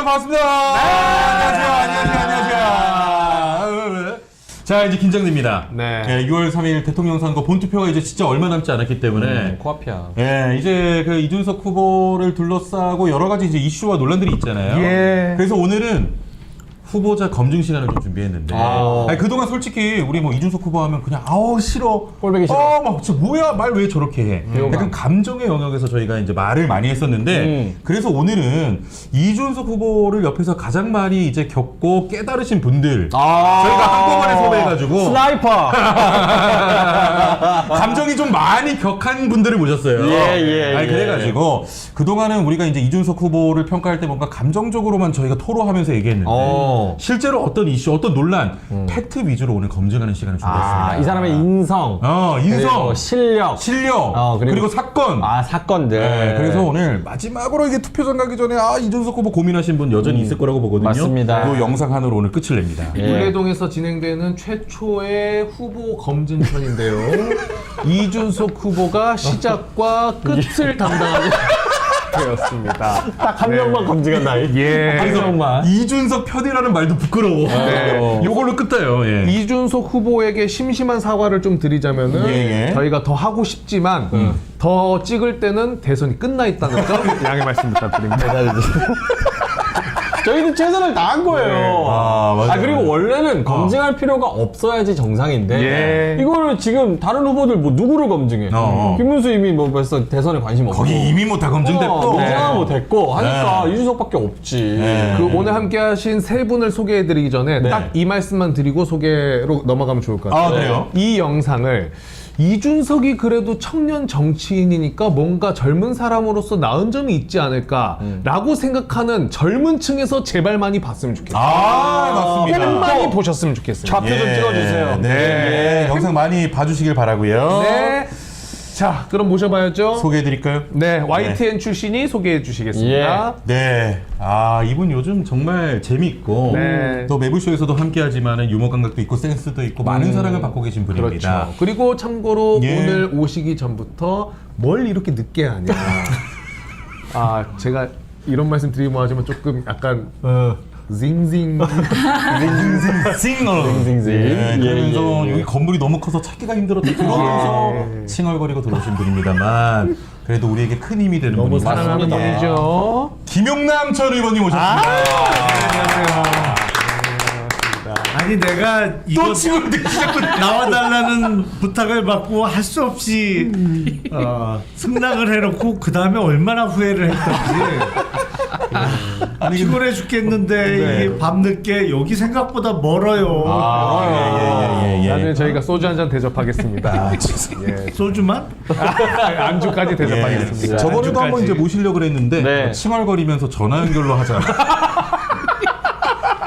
반갑습니다. 안녕하세요. 자, 이제 긴장됩니다. 네. 6월 3일 대통령 선거 본투표가 이제 진짜 얼마 남지 않았기 때문에 코앞이야. 이제 그 이준석 후보를 둘러싸고 여러 가지 이제 이슈와 논란들이 있잖아요. 예. 그래서 오늘은 후보자 검증 시간을 좀 준비했는데 아니, 그동안 솔직히 우리 뭐 이준석 후보 하면 그냥 아우 싫어 꼴보기 싫어. 막 진짜 뭐야 말 왜 저렇게 해 약간 감정의 영역에서 저희가 이제 말을 많이 했었는데 그래서 오늘은 이준석 후보를 옆에서 가장 많이 이제 겪고 깨달으신 분들 저희가 한꺼번에 섭외해가지고 스나이퍼. 감정이 좀 많이 격한 분들을 모셨어요. 아니, 그래가지고 그동안은 우리가 이제 이준석 후보를 평가할 때 뭔가 감정적으로만 저희가 토로하면서 얘기했는데 실제로 어떤 이슈, 어떤 논란, 팩트 위주로 오늘 검증하는 시간을 준비했습니다. 이 사람의 인성. 인성, 실력. 그리고 사건. 사건들. 네, 그래서 오늘 마지막으로 이게 투표장 가기 전에 이준석 후보 고민하신 분 여전히 있을 거라고 보거든요. 맞습니다. 그 영상 하나로 오늘 끝을 냅니다. 물레동에서 진행되는 최초의 후보 검증편인데요. 이준석 후보가 시작과 끝을 담당하게 되었습니다. 딱 한 명만 검증한다. 한 명만. 이준석 편이라는 말도 부끄러워. 요걸로 끝해요. 이준석 후보에게 심심한 사과를 좀 드리자면은 저희가 더 하고 싶지만 더 찍을 때는 대선이 끝나 있다는 점 양해 말씀 부탁드립니다. 저희도 최선을 다한 거예요. 맞아요. 그리고 원래는 검증할 필요가 없어야지 정상인데 이걸 지금 다른 후보들 뭐 누구를 검증해? 김문수 이미 뭐 벌써 대선에 관심 없고 거기 이미 뭐 다 검증됐고 검증하고 뭐 됐고 하니까 이준석밖에 없지. 그 오늘 함께하신 세 분을 소개해드리기 전에 딱 이 말씀만 드리고 소개로 넘어가면 좋을 것 같아요. 그래요? 이 영상을 이준석이 그래도 청년 정치인이니까 뭔가 젊은 사람으로서 나은 점이 있지 않을까라고 생각하는 젊은 층에서 제발 많이 봤으면 좋겠어요. 맞습니다. 많이 보셨으면 좋겠어요. 좌표 좀 찍어주세요. 네, 영상 많이 봐주시길 바라고요. 네. 자, 그럼 모셔봐야죠. 소개해드릴까요? 네, YTN 출신이 소개해 주시겠습니다. 네. 이분 요즘 정말 재밌고 네. 또 매부쇼에서도 함께하지만은 유머 감각도 있고 센스도 있고 많은 사랑을 받고 계신 분입니다. 그렇죠. 그리고 참고로 오늘 오시기 전부터 뭘 이렇게 늦게 하냐. 제가 이런 말씀 드리면 하지만 조금 약간 징징 그러면서 여기 건물이 너무 커서 찾기가 힘들었다 그러면서 칭얼거리고 들어오신 분입니다만 그래도 우리에게 큰 힘이 되는 너무 분입니다. 사랑하는 분이죠. 김용남 전 의원님 오셨습니다. 아니 내가 이거 또 칭얼 듣기 나와달라는 부탁을 받고 할 수 없이 승낙을 해놓고 그 다음에 얼마나 후회를 했던지 피곤해 죽겠는데 이게 밤늦게 여기 생각보다 멀어요. 나중에 저희가 소주 한 잔 대접하겠습니다. 소주만? 안주까지 대접하겠습니다. 저번에도 한번 이제 모시려고 그랬는데 칭얼거리면서 전화 연결로 하자.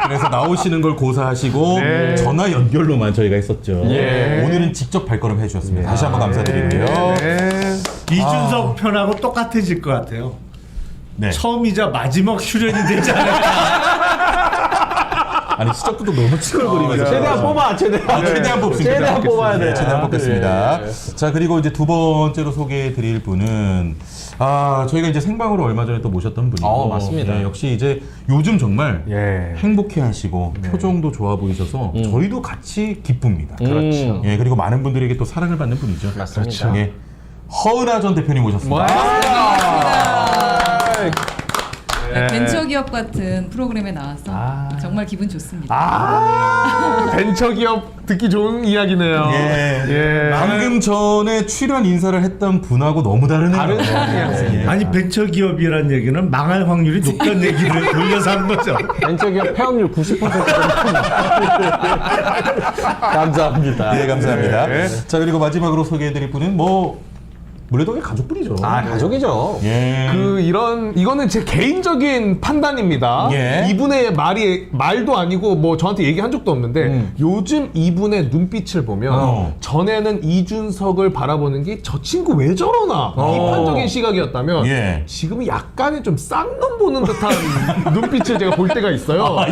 그래서 나오시는 걸 고사하시고 전화 연결로만 저희가 했었죠. 오늘은 직접 발걸음 해주셨습니다. 다시 한번 감사드리고요. 이준석 편하고 똑같아질 것 같아요. 처음이자 마지막 출연이 되지 않을까. 아니 시작부터 너무 칭얼거리면서 최대한 뽑아, 최대한 뽑습니다. 최대한 뽑아야 돼. 최대한 뽑겠습니다. 자, 그리고 이제 두 번째로 소개해드릴 분은 저희가 이제 생방으로 얼마 전에 또 모셨던 분이고 맞습니다. 역시 이제 요즘 정말 행복해하시고 표정도 좋아 보이셔서 저희도 같이 기쁩니다. 그렇죠. 그리고 많은 분들에게 또 사랑을 받는 분이죠. 맞습니다. 그렇죠. 허은하 전 대표님 오셨습니다. 벤처기업 같은 프로그램에 나와서 정말 기분 좋습니다. 벤처기업 듣기 좋은 이야기네요. 방금 전에 출연 인사를 했던 분하고 너무 다르네요. 아니 벤처기업이란 얘기는 망할 확률이 높다는 얘기를 돌려서 한 거죠. 벤처기업 폐업률 90% 감사합니다. 네, 감사합니다. 자, 그리고 마지막으로 소개해드릴 분은 물레동의 가족분이죠. 가족이죠. 이거는 제 개인적인 판단입니다. 이분의 말도 아니고 저한테 얘기한 적도 없는데 요즘 이분의 눈빛을 보면 전에는 이준석을 바라보는 게 저 친구 왜 저러나 비판적인 시각이었다면 지금은 약간의 좀 쌍놈 보는 듯한 눈빛을 제가 볼 때가 있어요.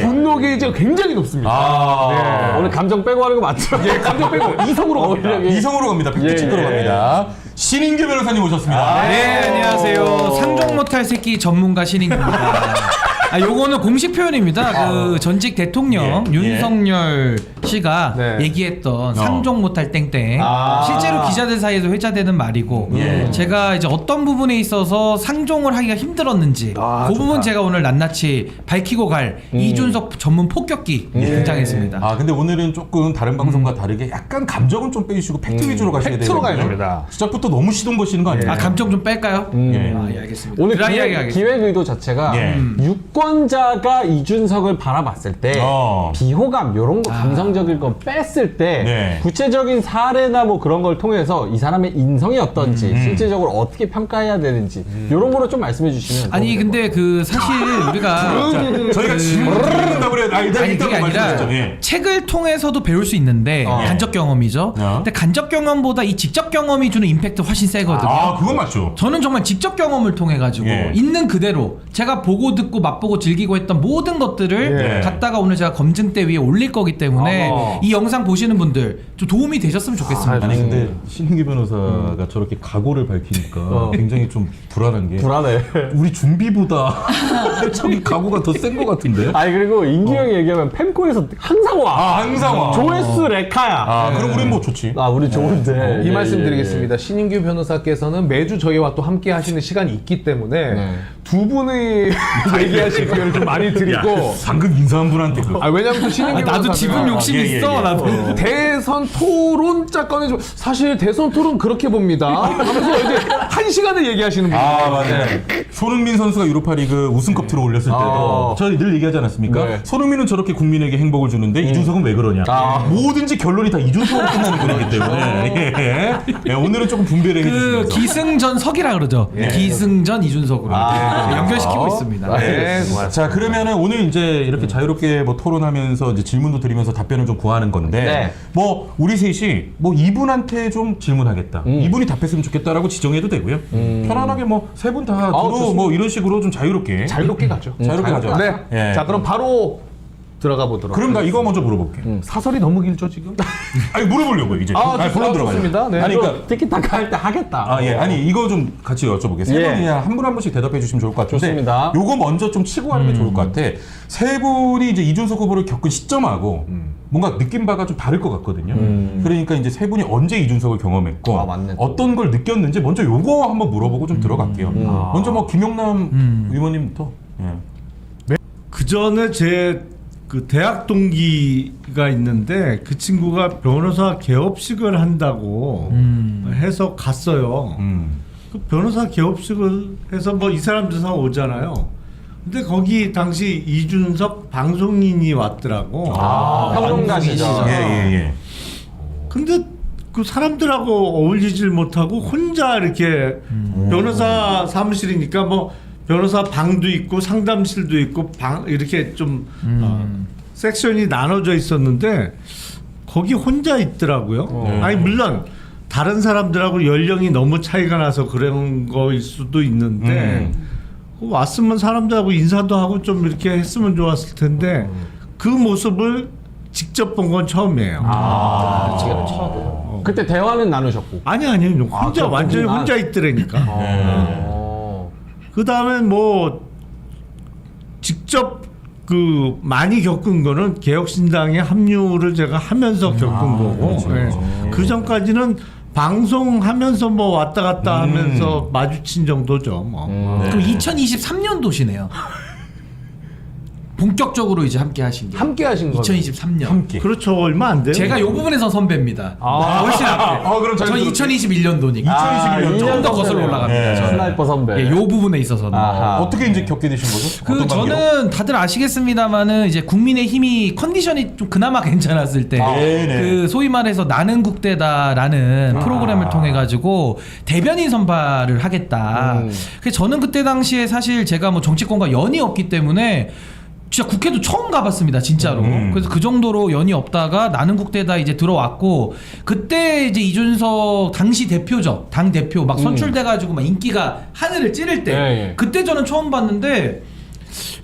분노 게이지가 굉장히 높습니다. 오늘 감정 빼고 하는 거 맞죠? 감정 빼고 이성으로 갑니다. 이성으로 갑니다. 팩트체크로 갑니다. 신인규 변호사님 오셨습니다. 네, 안녕하세요. 상종 못할 새끼 전문가 신인규입니다. 요거는 공식 표현입니다. 그 전직 대통령 윤석열 씨가 네. 얘기했던 상종 못할 땡땡. 실제로 기자들 사이에서 회자되는 말이고 제가 이제 어떤 부분에 있어서 상종을 하기가 힘들었는지 그 부분 제가 오늘 낱낱이 밝히고 갈 이준석 전문 폭격기 등장했습니다. 아 근데 오늘은 조금 다른 방송과 다르게 약간 감정은 좀 빼주시고 팩트 위주로 가셔야 팩트로 가야 되거든요. 됩니다. 시작부터 너무 시동 거시는 거 아니에요? 아 감정 좀 뺄까요? 예. 아, 예, 알겠습니다. 오늘 드라이하게 기획, 하겠습니다. 기획 의도 자체가 예. 유권자가 이준석을 바라봤을 때 비호감 이런 거 감성적인 거 뺐을 때 네. 구체적인 사례나 뭐 그런 걸 통해서 이 사람의 인성이 어떤지 실질적으로 어떻게 평가해야 되는지 이런 거로 좀 말씀해 주시면 아니 근데 그 사실 우리가 저희가 질문 드린다고 그래요. 아니 그게 아니라 책을 통해서도 배울 수 있는데 간접 경험이죠. 근데 간접 경험보다 이 직접 경험이 주는 임팩트 훨씬 세거든요. 아 그건 맞죠. 저는 정말 직접 경험을 통해 가지고 있는 그대로 제가 보고 듣고 맛보고 즐기고 했던 모든 것들을 갖다가 오늘 제가 검증대 위에 올릴 거기 때문에 이 영상 보시는 분들 좀 도움이 되셨으면 좋겠습니다. 아니 근데 신인기 변호사가 저렇게 각오를 밝히니까 굉장히 좀 불안한 게 불안해. 우리 준비보다 저기 각오가 더 센 것 같은데. 아니 그리고 인기 형이 얘기하면 펜코에서 항상 와. 아 항상 와. 조회수 레카야. 아 그럼 우린 뭐 좋지. 아 우리 좋은데 이 말씀 드리겠습니다. 신인규 변호사께서는 매주 저희와 또 함께 하시는 시간이 있기 때문에 두 분이 얘기하실 기회를 좀 많이 드리고 방금 인사한 분한테 그. 왜냐면 또 신인규 나도 변호사가 지분 욕심 있어. 나도. 대선 토론자 꺼내줘. 사실 대선 토론 그렇게 봅니다. 하면서 이제 한 시간을 얘기하시는 분이에요. 아 맞아요. 손흥민 선수가 유로파리그 우승컵 들어 올렸을 때도 저희 늘 얘기하지 않았습니까? 네. 손흥민은 저렇게 국민에게 행복을 주는데 이준석은 왜 그러냐? 뭐든지 결론이 다 이준석으로 끝나는 분이기 때문에 예, 오늘은 조금 분배를 그 해주시면서 기승전석이라 그러죠. 기승전 이준석으로 연결시키고 있습니다. 네, 고맙습니다. 자 그러면은 오늘 이제 이렇게 자유롭게 뭐 토론하면서 이제 질문도 드리면서 답변을 좀 구하는 건데 뭐 우리 셋이 뭐 이분한테 좀 질문하겠다. 이분이 답했으면 좋겠다라고 지정해도 되고요. 편안하게 뭐 세 분 다 들어 뭐 이런 식으로 좀 자유롭게 가죠. 자유롭게 가죠. 네. 예. 자 그럼 바로 들어가 보도록. 그럼 나 이거 먼저 물어볼게. 사설이 너무 길죠 지금? 아니 물어보려고 이제. 물론 들어가요. 좋습니다. 네. 아니 그러니까 티키타카 할 때 하겠다. 아, 예. 아니, 이거 좀 같이 여쭤볼게요. 세 분이 그냥 한 분 한 분씩 대답해 주시면 좋을 것 같은데. 좋습니다. 요거 먼저 좀 치고 가는 게 좋을 것 같아. 세 분이 이제 이준석 후보를 겪은 시점하고 뭔가 느낀 바가 좀 다를 것 같거든요. 그러니까 이제 세 분이 언제 이준석을 경험했고 맞네, 또. 어떤 걸 느꼈는지 먼저 요거 한번 물어보고 좀 들어갈게요. 먼저 뭐 김용남 의원님부터. 예. 그 전에 제 그 대학 동기가 있는데 그 친구가 변호사 개업식을 한다고 해서 갔어요. 그 변호사 개업식을 해서 뭐 이 사람들 다 오잖아요. 근데 거기 당시 이준석 방송인이 왔더라고. 평론가시죠. 예. 근데 그 사람들하고 어울리질 못하고 혼자 이렇게 변호사 사무실이니까 뭐 변호사 방도 있고 상담실도 있고 방 이렇게 좀 섹션이 나눠져 있었는데 거기 혼자 있더라고요. 아니 물론 다른 사람들하고 연령이 너무 차이가 나서 그런 거일 수도 있는데 왔으면 사람들하고 인사도 하고 좀 이렇게 했으면 좋았을 텐데 그 모습을 직접 본 건 처음이에요. 지금 처음. 그때 대화는 나누셨고. 아니 혼자 완전히 그렇구나. 혼자 있더라니까. 그 다음에 뭐 직접 그 많이 겪은 거는 개혁신당에 합류를 제가 하면서 겪은 거고 그 전까지는 방송하면서 뭐 왔다 갔다 하면서 마주친 정도죠. 뭐. 그럼 2023년도시네요. 본격적으로 이제 함께 하신 게 함께 하신 거죠. 2023년. 함께. 그렇죠. 얼마 안 돼요. 제가 이 부분에서 선배입니다. 훨씬 앞에. 그럼 전 2021년도니까. 2021년 좀 더 거슬러 올라갑니다. 저는. 스나이퍼 선배. 이 부분에 있어서는. 어떻게 이제 겪게 되신 거죠? 그 어떤 관계로? 저는 다들 아시겠습니다만은 이제 국민의힘이 컨디션이 좀 그나마 괜찮았을 때 그 소위 말해서 나는 국대다라는 프로그램을 통해 가지고 대변인 선발을 하겠다. 그래서 저는 그때 당시에 사실 제가 뭐 정치권과 연이 없기 때문에 진짜 국회도 처음 가봤습니다, 진짜로. 그래서 그 정도로 연이 없다가 나는 국대다 이제 들어왔고, 그때 이제 이준석 당시 대표죠, 당 대표 막 선출돼가지고 막 인기가 하늘을 찌를 때, 그때 저는 처음 봤는데,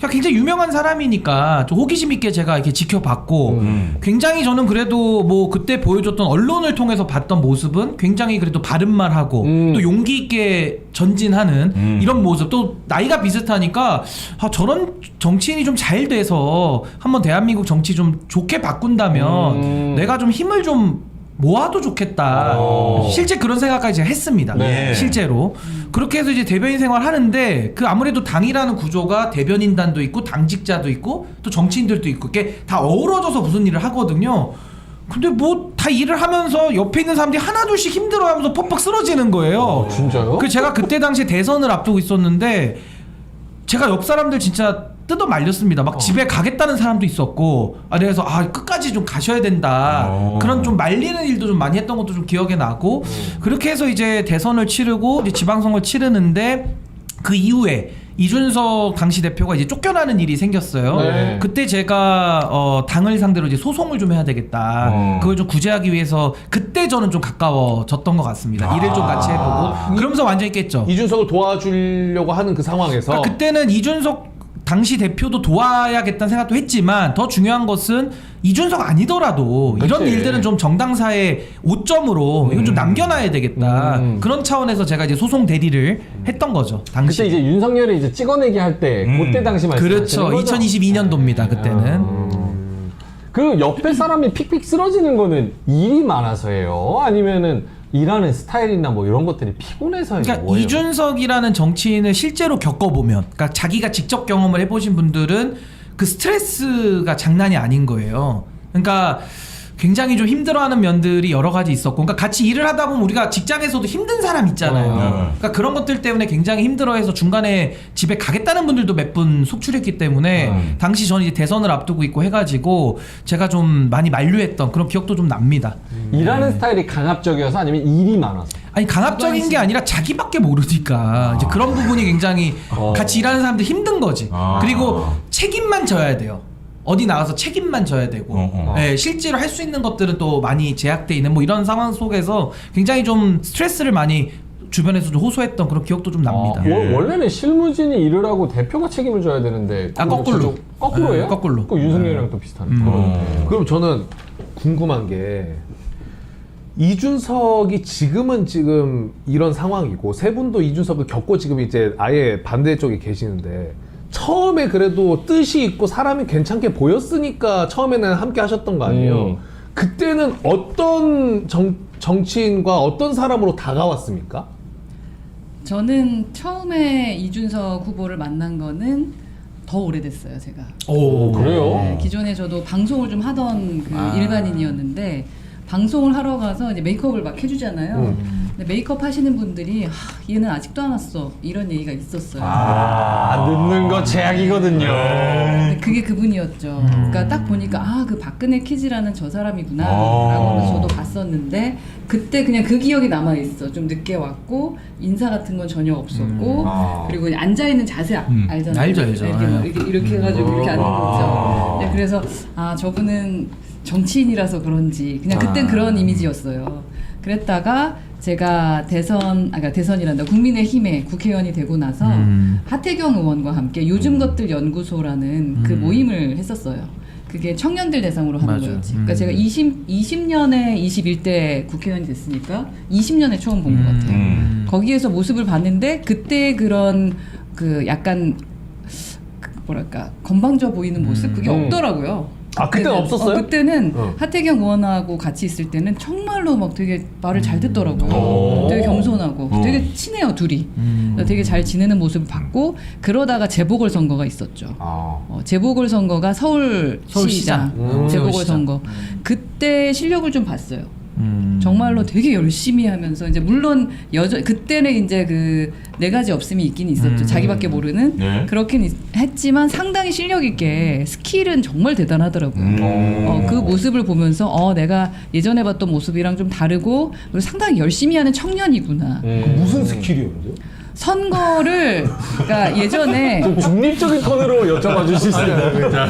굉장히 유명한 사람이니까 좀 호기심 있게 제가 이렇게 지켜봤고 굉장히 저는 그래도 뭐 그때 보여줬던 언론을 통해서 봤던 모습은 굉장히 그래도 바른 말하고 또 용기 있게 전진하는 이런 모습, 또 나이가 비슷하니까 저런 정치인이 좀 잘 돼서 한번 대한민국 정치 좀 좋게 바꾼다면 내가 좀 힘을 좀 모아도 좋겠다. 실제 그런 생각까지 제가 했습니다. 네. 실제로. 그렇게 해서 이제 대변인 생활 하는데 그 아무래도 당이라는 구조가 대변인단도 있고 당직자도 있고 또 정치인들도 있고 이게 다 어우러져서 무슨 일을 하거든요. 근데 뭐 다 일을 하면서 옆에 있는 사람들이 하나둘씩 힘들어하면서 퍽퍽 쓰러지는 거예요. 진짜요? 그 제가 그때 당시에 대선을 앞두고 있었는데 제가 옆 사람들 진짜 뜯어 말렸습니다. 막 집에 가겠다는 사람도 있었고, 그래서 끝까지 좀 가셔야 된다. 그런 좀 말리는 일도 좀 많이 했던 것도 좀 기억에 나고, 그렇게 해서 이제 대선을 치르고 이제 지방선거를 치르는데 그 이후에 이준석 당시 대표가 이제 쫓겨나는 일이 생겼어요. 네. 그때 제가 당을 상대로 이제 소송을 좀 해야 되겠다. 그걸 좀 구제하기 위해서 그때 저는 좀 가까워졌던 것 같습니다. 일을 좀 같이 해보고 그러면서 완전히 깼죠. 이준석을 도와주려고 하는 그 상황에서 그러니까 그때는 이준석 당시 대표도 도와야겠다는 생각도 했지만 더 중요한 것은 이준석 아니더라도 이런 그치. 일들은 좀 정당사의 오점으로 이건 좀 남겨놔야 되겠다. 그런 차원에서 제가 이제 소송 대리를 했던 거죠. 당시. 그때 이제 윤석열이 이제 찍어내기 할 때 그때 당시 말씀하시는 그렇죠. 거죠? 2022년도입니다. 그때는. 그 옆에 사람이 픽픽 쓰러지는 거는 일이 많아서예요? 아니면은 일하는 스타일이나 뭐 이런 것들이 피곤해서예요? 그러니까 뭐예요? 이준석이라는 정치인을 실제로 겪어보면, 그러니까 자기가 직접 경험을 해보신 분들은 그 스트레스가 장난이 아닌 거예요. 그러니까 굉장히 좀 힘들어하는 면들이 여러 가지 있었고, 그러니까 같이 일을 하다 보면 우리가 직장에서도 힘든 사람 있잖아요. 그러니까 그런 것들 때문에 굉장히 힘들어해서 중간에 집에 가겠다는 분들도 몇 분 속출했기 때문에 당시 저는 이제 대선을 앞두고 있고 해가지고 제가 좀 많이 만류했던 그런 기억도 좀 납니다. 일하는 스타일이 강압적이어서 아니면 일이 많아서? 아니 강압적인 게 아니라 자기밖에 모르니까 이제 그런 부분이 굉장히 같이 일하는 사람들 힘든 거지. 그리고 책임만 져야 돼요. 어디 나가서 책임만 져야 되고 실제로 할 수 있는 것들은 또 많이 제약돼 있는 뭐 이런 상황 속에서 굉장히 좀 스트레스를 많이 주변에서 좀 호소했던 그런 기억도 좀 납니다. 원래는 실무진이 일을 하고 대표가 책임을 져야 되는데 거꾸로. 거꾸로예요? 네, 거꾸로. 그 윤석열이랑 또 비슷하네. 그럼 저는 궁금한 게 이준석이 지금 이런 상황이고 세 분도 이준석을 겪고 지금 이제 아예 반대쪽에 계시는데 처음에 그래도 뜻이 있고 사람이 괜찮게 보였으니까 처음에는 함께 하셨던 거 아니에요? 그때는 어떤 정치인과 어떤 사람으로 다가왔습니까? 저는 처음에 이준석 후보를 만난 거는 더 오래됐어요, 제가. 오, 그래요? 네, 기존에 저도 방송을 좀 하던 그 일반인이었는데 방송을 하러 가서 이제 메이크업을 막 해주잖아요. 근데 메이크업 하시는 분들이 얘는 아직도 안 왔어 이런 얘기가 있었어요. 늦는 거 제약이거든요. 근데 그게 그분이었죠. 그러니까 딱 보니까 그 박근혜 키즈라는 저 사람이구나 라고 하면서 저도 봤었는데 그때 그냥 그 기억이 남아있어. 좀 늦게 왔고 인사 같은 건 전혀 없었고 그리고 앉아있는 자세 알잖아요. 알죠. 이렇게 해가지고 이렇게 앉는 거죠. 네, 그래서 저분은 정치인이라서 그런지 그냥 그땐 그런 이미지였어요. 그랬다가 제가 대선이란다 국민의힘에 국회의원이 되고 나서 하태경 의원과 함께 요즘 것들 연구소라는 그 모임을 했었어요. 그게 청년들 대상으로 하는 거였지. 그러니까 제가 20년에 21대 국회의원이 됐으니까 20년에 처음 본 것 같아요. 거기에서 모습을 봤는데 그때 그런 그 약간 뭐랄까 건방져 보이는 모습 그게 없더라고요. 그때는 없었어요? 그때는 하태경 의원하고 같이 있을 때는 정말로 막 되게 말을 잘 듣더라고요. 되게 겸손하고 되게 친해요 둘이. 되게 잘 지내는 모습을 봤고 그러다가 재보궐선거가 있었죠. 재보궐선거가 서울시장 재보궐선거. 그때 실력을 좀 봤어요. 정말로 되게 열심히 하면서 이제 물론 그때는 이제 그 네 가지 없음이 있긴 있었죠. 자기밖에 모르는 그렇긴 했지만 상당히 실력 있게 스킬은 정말 대단하더라고요. 그 모습을 보면서 내가 예전에 봤던 모습이랑 좀 다르고 그리고 상당히 열심히 하는 청년이구나. 무슨 스킬이었는데요? 선거를 그러니까 예전에 좀 중립적인 톤으로 여쭤봐 주실 수 있나요? 그러니까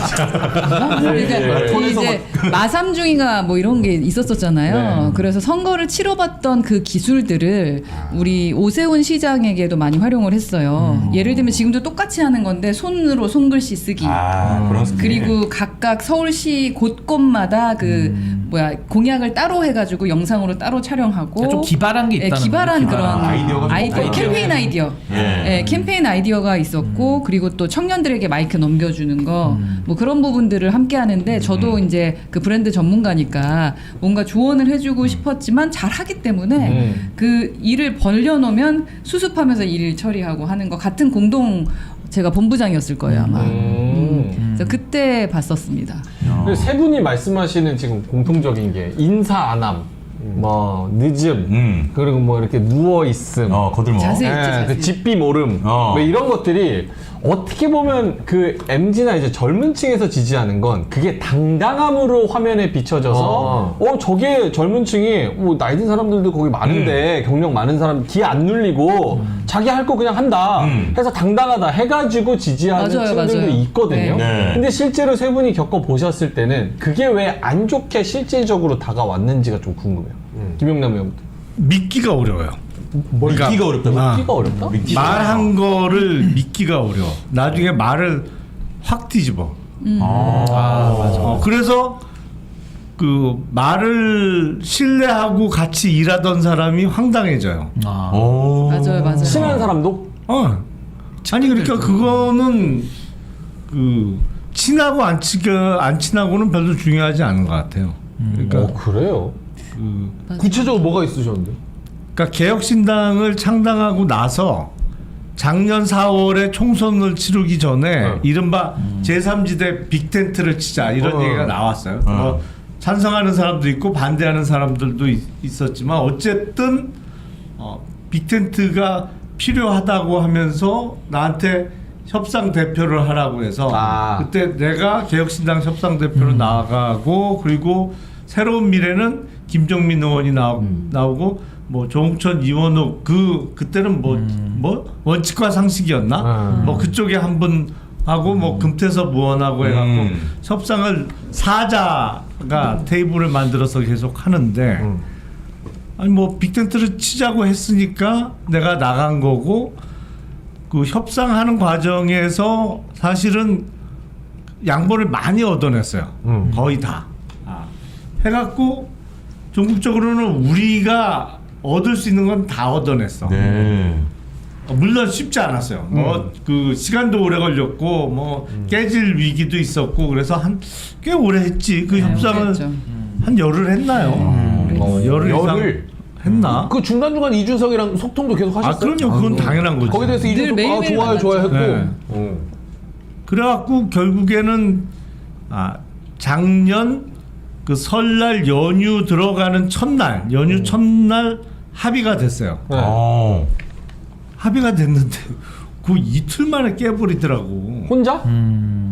이제 마삼중이가 뭐 이런 게 있었었잖아요. 네. 그래서 선거를 치러봤던 그 기술들을 우리 오세훈 시장에게도 많이 활용을 했어요. 예를 들면 지금도 똑같이 하는 건데 손으로 손글씨 쓰기. 그런 스킬. 그리고 각각 서울시 곳곳마다 그 공약을 따로 해가지고 영상으로 따로 촬영하고 좀 기발한 게 있다는 네, 기발한 거죠. 그런 아이디어가 좀 아이디어, 캠페인 아이디어. 네, 캠페인 아이디어가 있었고 그리고 또 청년들에게 마이크 넘겨주는 거 뭐 그런 부분들을 함께 하는데 저도 이제 그 브랜드 전문가니까 뭔가 조언을 해주고 싶었지만 잘 하기 때문에 그 일을 벌려놓으면 수습하면서 일 처리하고 하는 거 같은 공동 제가 본부장이었을 거예요 아마. 그래서 그때 봤었습니다. 세 분이 말씀하시는 지금 공통적인 게 인사 안함, 뭐 늦음, 그리고 뭐 이렇게 누워 있음, 거들먹. 자세히 있지, 자세히. 그 집비 모름, 뭐 이런 것들이 어떻게 보면 그 MZ나 이제 젊은 층에서 지지하는 건 그게 당당함으로 화면에 비춰져서 저게 젊은 층이 뭐 나이 든 사람들도 거기 많은데 경력 많은 사람 귀 안 눌리고 자기 할 거 그냥 한다 해서 당당하다 해가지고 지지하는 맞아요, 층들도 맞아요. 있거든요. 네. 근데 실제로 세 분이 겪어보셨을 때는 그게 왜 안 좋게 실질적으로 다가왔는지가 좀 궁금해요. 김영남 의원부터. 믿기가 어려워요. 믿기가 어렵다고? 믿기가 어렵다? 말한 거를 믿기가 어려워. 나중에 말을 확 뒤집어. 맞아. 그래서 그 말을 신뢰하고 같이 일하던 사람이 황당해져요. 맞아요. 친한 사람도? 아니 그러니까 그거는 그 친하고 안 친하고는 별로 중요하지 않은 것 같아요. 그러니까 그래요? 구체적으로 뭐가 있으셨는데? 그러니까 개혁신당을 창당하고 나서 작년 4월에 총선을 치르기 전에 이른바 제3지대 빅텐트를 치자 이런 얘기가 나왔어요. 뭐 찬성하는 사람도 있고 반대하는 사람들도 있었지만 어쨌든 빅텐트가 필요하다고 하면서 나한테 협상 대표를 하라고 해서 그때 내가 개혁신당 협상 대표로 나가고 그리고 새로운 미래는 김종민 의원이 나오고 뭐 조홍천 이원욱 그때는 뭐 원칙과 상식이었나 뭐 그쪽에 한 분 하고 뭐 금태섭 의원하고 해갖고 협상을 사자가 테이블을 만들어서 계속 하는데 아니 뭐 빅텐트를 치자고 했으니까 내가 나간 거고 그 협상하는 과정에서 사실은 양보를 많이 얻어냈어요. 거의 다 해갖고 전국적으로는 우리가 얻을 수 있는 건 다 얻어냈어. 네. 물론 쉽지 않았어요. 뭐 그 시간도 오래 걸렸고 뭐 깨질 위기도 있었고 그래서 한 꽤 오래 했지. 그 협상을 그랬죠. 한 열흘 했나요? 열흘 이상 했나? 그 중간중간 이준석이랑 소통도 계속 하셨어요? 그럼요. 그건 당연한 거죠. 거기에 대해서 이준석 매일매일 좋아요 했고 네. 그래갖고 결국에는 작년 그 설날 연휴 들어가는 첫날 연휴 첫날 합의가 됐어요. 합의가 됐는데 그 이틀 만에 깨버리더라고. 혼자?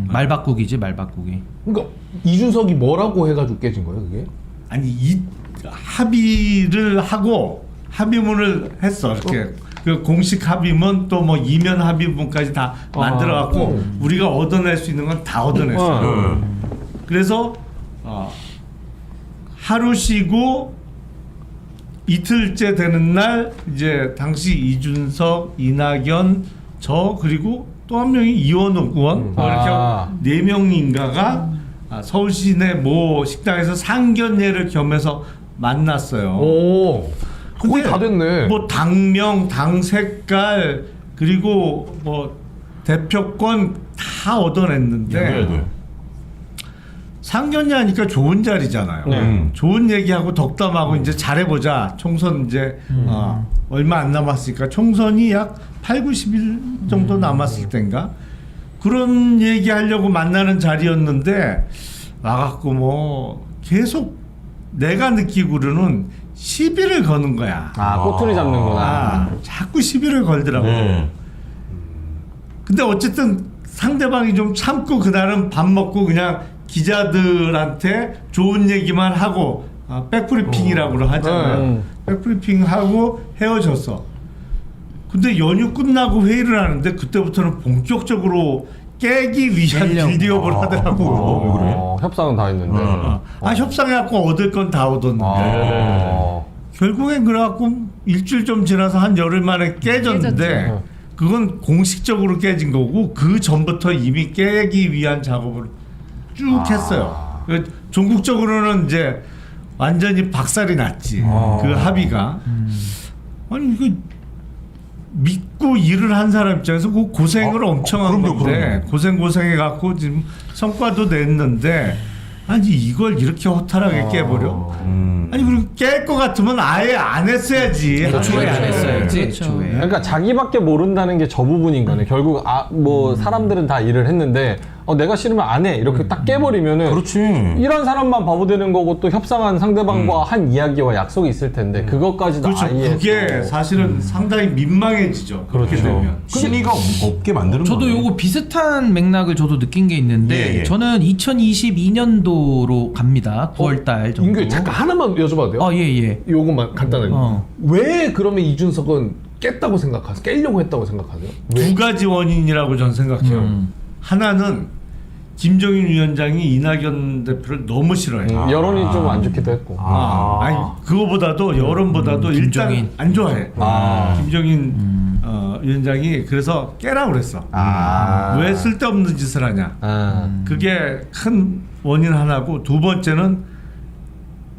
말 바꾸기지 말 바꾸기. 그러니까 이준석이 뭐라고 해가지고 깨진 거예요 그게? 아니 이 합의를 하고 합의문을 했어. 이렇게 그 공식 합의문 또 뭐 이면 합의문까지 다 만들어갖고 우리가 얻어낼 수 있는 건 다 얻어냈어. 그래서 하루 쉬고 이틀째 되는 날 이제 당시 이준석, 이낙연, 저 그리고 또 한 명이 이원욱 의원 이렇게 네 명인가가 서울 시내 모 식당에서 상견례를 겸해서 만났어요. 오, 거의 다 됐네. 뭐 당명, 당 색깔 그리고 뭐 대표권 다 얻어냈는데 상견례 하니까 좋은 자리잖아요. 좋은 얘기하고 덕담하고 이제 잘해보자. 총선 이제 얼마 안 남았으니까 총선이 약 8, 90일 정도 남았을 땐가 그런 얘기하려고 만나는 자리였는데 와갖고 뭐 계속 내가 느끼고는 시비를 거는 거야. 꼬투리 잡는구나. 자꾸 시비를 걸더라고. 근데 어쨌든 상대방이 좀 참고 그날은 밥 먹고 그냥 기자들한테 좋은 얘기만 하고 백브리핑이라고 하잖아요. 백브리핑 하고 헤어졌어. 근데 연휴 끝나고 회의를 하는데 그때부터는 본격적으로 깨기 위한 빌드업을 하더라고. 협상은 다 했는데. 협상해갖고 얻을 건 다 얻었는데 결국엔 그래갖고 일주일 좀 지나서 한 열흘 만에 깨졌는데 그건 공식적으로 깨진 거고 그 전부터 이미 깨기 위한 작업을 쭉 했어요. 종국적으로는 이제 완전히 박살이 났지. 그 합의가. 아니 이거 믿고 일을 한 사람 입장에서 그 고생을 엄청 한 건데 고생해갖고 지금 성과도 냈는데 아니 이걸 이렇게 허탈하게 깨버려? 아니 그리고 깰 것 같으면 아예 안 했어야지. 초에 안 했어야지. 그렇죠. 그러니까 자기밖에 모른다는 게 저 부분인 거네. 결국 뭐 사람들은 다 일을 했는데 내가 싫으면 안 해. 이렇게 딱 깨버리면은 그렇지. 이런 사람만 바보 되는 거고 또 협상한 상대방과 한 이야기와 약속이 있을 텐데 그것까지도 그렇죠. 아예 그게 사실은 상당히 민망해지죠. 그렇게 되면. 신의가 없게 만드는 저도 거예요. 요거 비슷한 맥락을 저도 느낀 게 있는데 예. 저는 2022년도로 갑니다. 9월달 정도. 인규 잠깐 하나만 여쭤봐도 돼요? 예. 요것만 간단하게. 어. 왜 그러면 이준석은 깼다고 생각하세요? 깨려고 했다고 생각하세요? 두 가지 원인이라고 저는 생각해요. 하나는 김종인 위원장이 이낙연 대표를 너무 싫어해요. 여론이 좀 안 좋기도 했고. 아니 그거보다도 여론보다도 일단 김종인. 안 좋아해. 김종인 위원장이 그래서 깨라고 그랬어. 왜 쓸데없는 짓을 하냐. 그게 큰 원인 하나고 두 번째는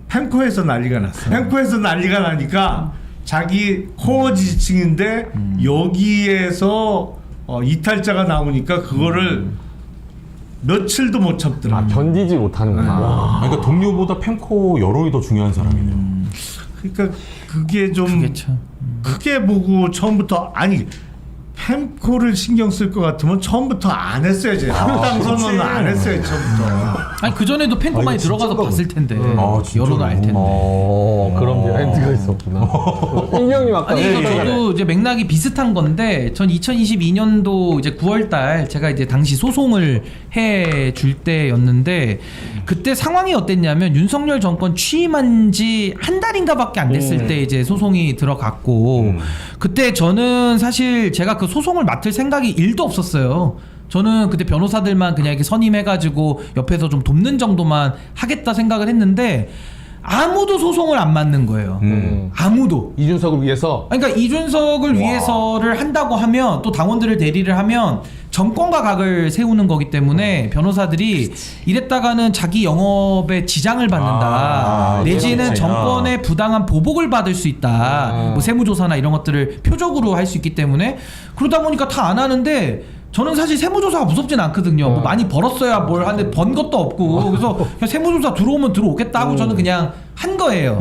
펜코에서 난리가 났어. 펜코에서 난리가 나니까 자기 코어 지지층인데 여기에서 이탈자가 나오니까 그거를 며칠도 못 참더라. 견디지 못하는구나. 그러니까 동료보다 펜코 여론이 더 중요한 사람이네요. 그러니까 그게 좀 그게 참. 크게 보고 처음부터 아니 펜코를 신경 쓸 것 같으면 처음부터 안 했어야지. 합당 선언은 안 했어야지 처음부터. 아니 그 전에도 펜코 많이 이거 들어가서 진짜로. 봤을 텐데 진짜로. 여론을 알 텐데. 그런 비하인드가 있었구나. 인경님 아까 아니 네, 저도 이제 맥락이 비슷한 건데 전 2022년도 이제 9월달 제가 이제 당시 소송을 해 줄 때였는데 그때 상황이 어땠냐면 윤석열 정권 취임한 지 한 달인가밖에 안 됐을 때 이제 소송이 들어갔고 그때 저는 사실 제가 그 소송을 맡을 생각이 1도 없었어요. 저는 그때 변호사들만 그냥 이렇게 선임해가지고 옆에서 좀 돕는 정도만 하겠다 생각을 했는데 아무도 소송을 안 맡는 거예요. 아무도. 이준석을 위해서 그러니까 이준석을 위해서를 한다고 하면 또 당원들을 대리를 하면 정권과 각을 세우는 거기 때문에 변호사들이 이랬다가는 자기 영업에 지장을 받는다. 내지는 정권의 부당한 보복을 받을 수 있다. 뭐 세무조사나 이런 것들을 표적으로 할 수 있기 때문에 그러다 보니까 다 안 하는데 저는 사실 세무조사가 무섭진 않거든요. 뭐 많이 벌었어야 뭘 하는데 번 것도 없고 그래서 그냥 세무조사 들어오면 들어오겠다 하고 저는 그냥 한 거예요.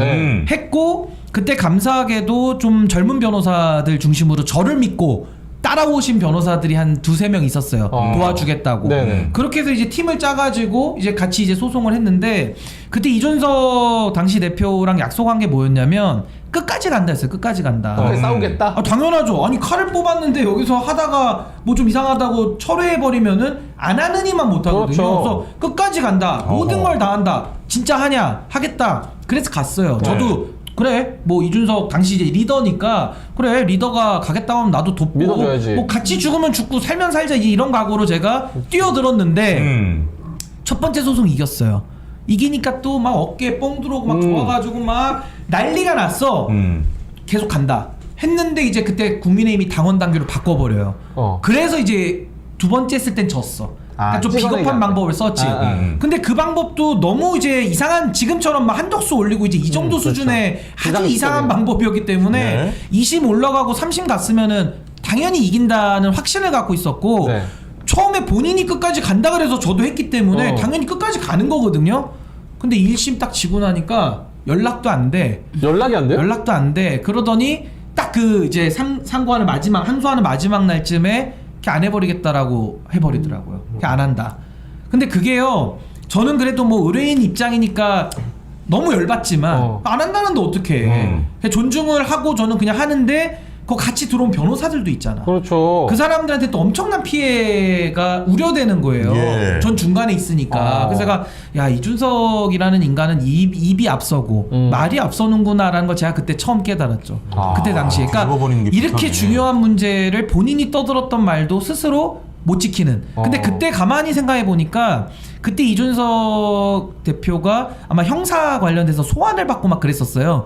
했고 그때 감사하게도 좀 젊은 변호사들 중심으로 저를 믿고 따라오신 변호사들이 한 2-3명 있었어요. 도와주겠다고. 네네. 그렇게 해서 이제 팀을 짜가지고 이제 같이 이제 소송을 했는데 그때 이준석 당시 대표랑 약속한 게 뭐였냐면 끝까지 간다 했어요. 끝까지 간다. 싸우겠다. 당연하죠. 아니 칼을 뽑았는데 여기서 하다가 뭐 좀 이상하다고 철회해버리면은 안 하는 이만 못하거든요. 그렇죠. 그래서 끝까지 간다. 모든 걸 다 한다. 진짜 하냐? 하겠다. 그래서 갔어요. 저도 그래 뭐 이준석 당시 이제 리더니까 그래 리더가 가겠다고 하면 나도 돕고 믿어줘야지. 뭐 같이 죽으면 죽고 살면 살자 이제 이런 각오로 제가 뛰어들었는데 첫 번째 소송 이겼어요. 이기니까 또 막 어깨에 뻥 들어오고 막 좋아가지고 막 난리가 났어. 계속 간다 했는데 이제 그때 국민의힘이 당원 당규를 바꿔버려요. 그래서 이제 두 번째 했을 땐 졌어. 그러니까 좀 찍어내기 비겁한 안 돼. 방법을 썼지. 근데 그 방법도 너무 이제 이상한 지금처럼 막 한덕수 올리고 이제 이 정도 수준의 아주 비상식적인. 이상한 방법이었기 때문에 네. 2심 올라가고 3심 갔으면은 당연히 이긴다는 확신을 갖고 있었고 네. 처음에 본인이 끝까지 간다 그래서 저도 했기 때문에 당연히 끝까지 가는 거거든요. 근데 1심 딱 지고 나니까 연락도 안 돼. 연락이 안 돼요? 연락도 안 돼. 그러더니 딱 그 이제 상고하는 마지막 항소하는 마지막 날쯤에 이렇게 안 해버리겠다라고 해버리더라고요. 이렇게 안 한다. 근데 그게요. 저는 그래도 뭐 의뢰인 입장이니까 너무 열받지만 안 한다는데 어떡해. 그냥 존중을 하고 저는 그냥 하는데 그 같이 들어온 변호사들도 있잖아. 그렇죠. 그 사람들한테 또 엄청난 피해가 우려되는 거예요. 예. 전 중간에 있으니까. 그래서 제가 야 이준석이라는 인간은 입이 앞서고 말이 앞서는구나라는 걸 제가 그때 처음 깨달았죠. 그때 당시에. 그러니까 죽어버리는 게 이렇게 비슷하네. 중요한 문제를 본인이 떠들었던 말도 스스로 못 지키는. 근데 그때 가만히 생각해 보니까 그때 이준석 대표가 아마 형사 관련돼서 소환을 받고 막 그랬었어요.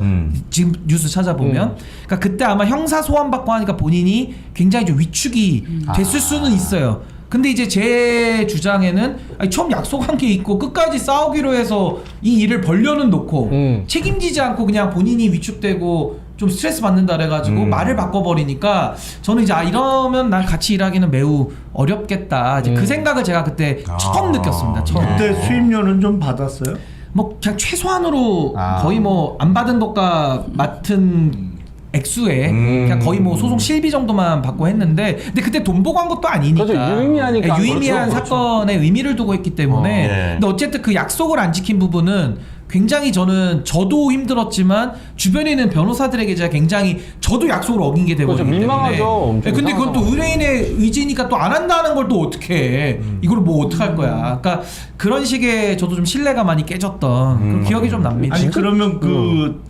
지금 뉴스 찾아보면. 그러니까 그때 아마 형사 소환 받고 하니까 본인이 굉장히 좀 위축이 됐을 수는 있어요. 근데 이제 제 주장에는 아니, 처음 약속한 게 있고 끝까지 싸우기로 해서 이 일을 벌려는 놓고 책임지지 않고 그냥 본인이 위축되고 좀 스트레스 받는다 그래가지고 말을 바꿔버리니까 저는 이제 이러면 난 같이 일하기는 매우 어렵겠다. 이제 그 생각을 제가 그때 처음 느꼈습니다. 처음. 그때 수임료는 좀 받았어요? 뭐 그냥 최소한으로 거의 뭐 안 받은 것과 같은 액수에 그냥 거의 뭐 소송 실비 정도만 받고 했는데 근데 그때 돈 보고 한 것도 아니니까 그렇죠. 유의미하니까. 네, 유의미한 그렇죠. 사건에 의미를 두고 했기 때문에 근데 어쨌든 그 약속을 안 지킨 부분은 굉장히 저도 힘들었지만 주변에 있는 변호사들에게 제가 굉장히 저도 약속을 어긴 게 되거든요. 그렇죠. 민망하죠. 엄청 근데 그건 또 의뢰인의 의지니까 또 안 한다는 걸 또 어떻게 해. 이걸 뭐 어떡할 거야. 그러니까 그런 식의 저도 좀 신뢰가 많이 깨졌던 그런 기억이 좀 납니다. 아니 그러면 그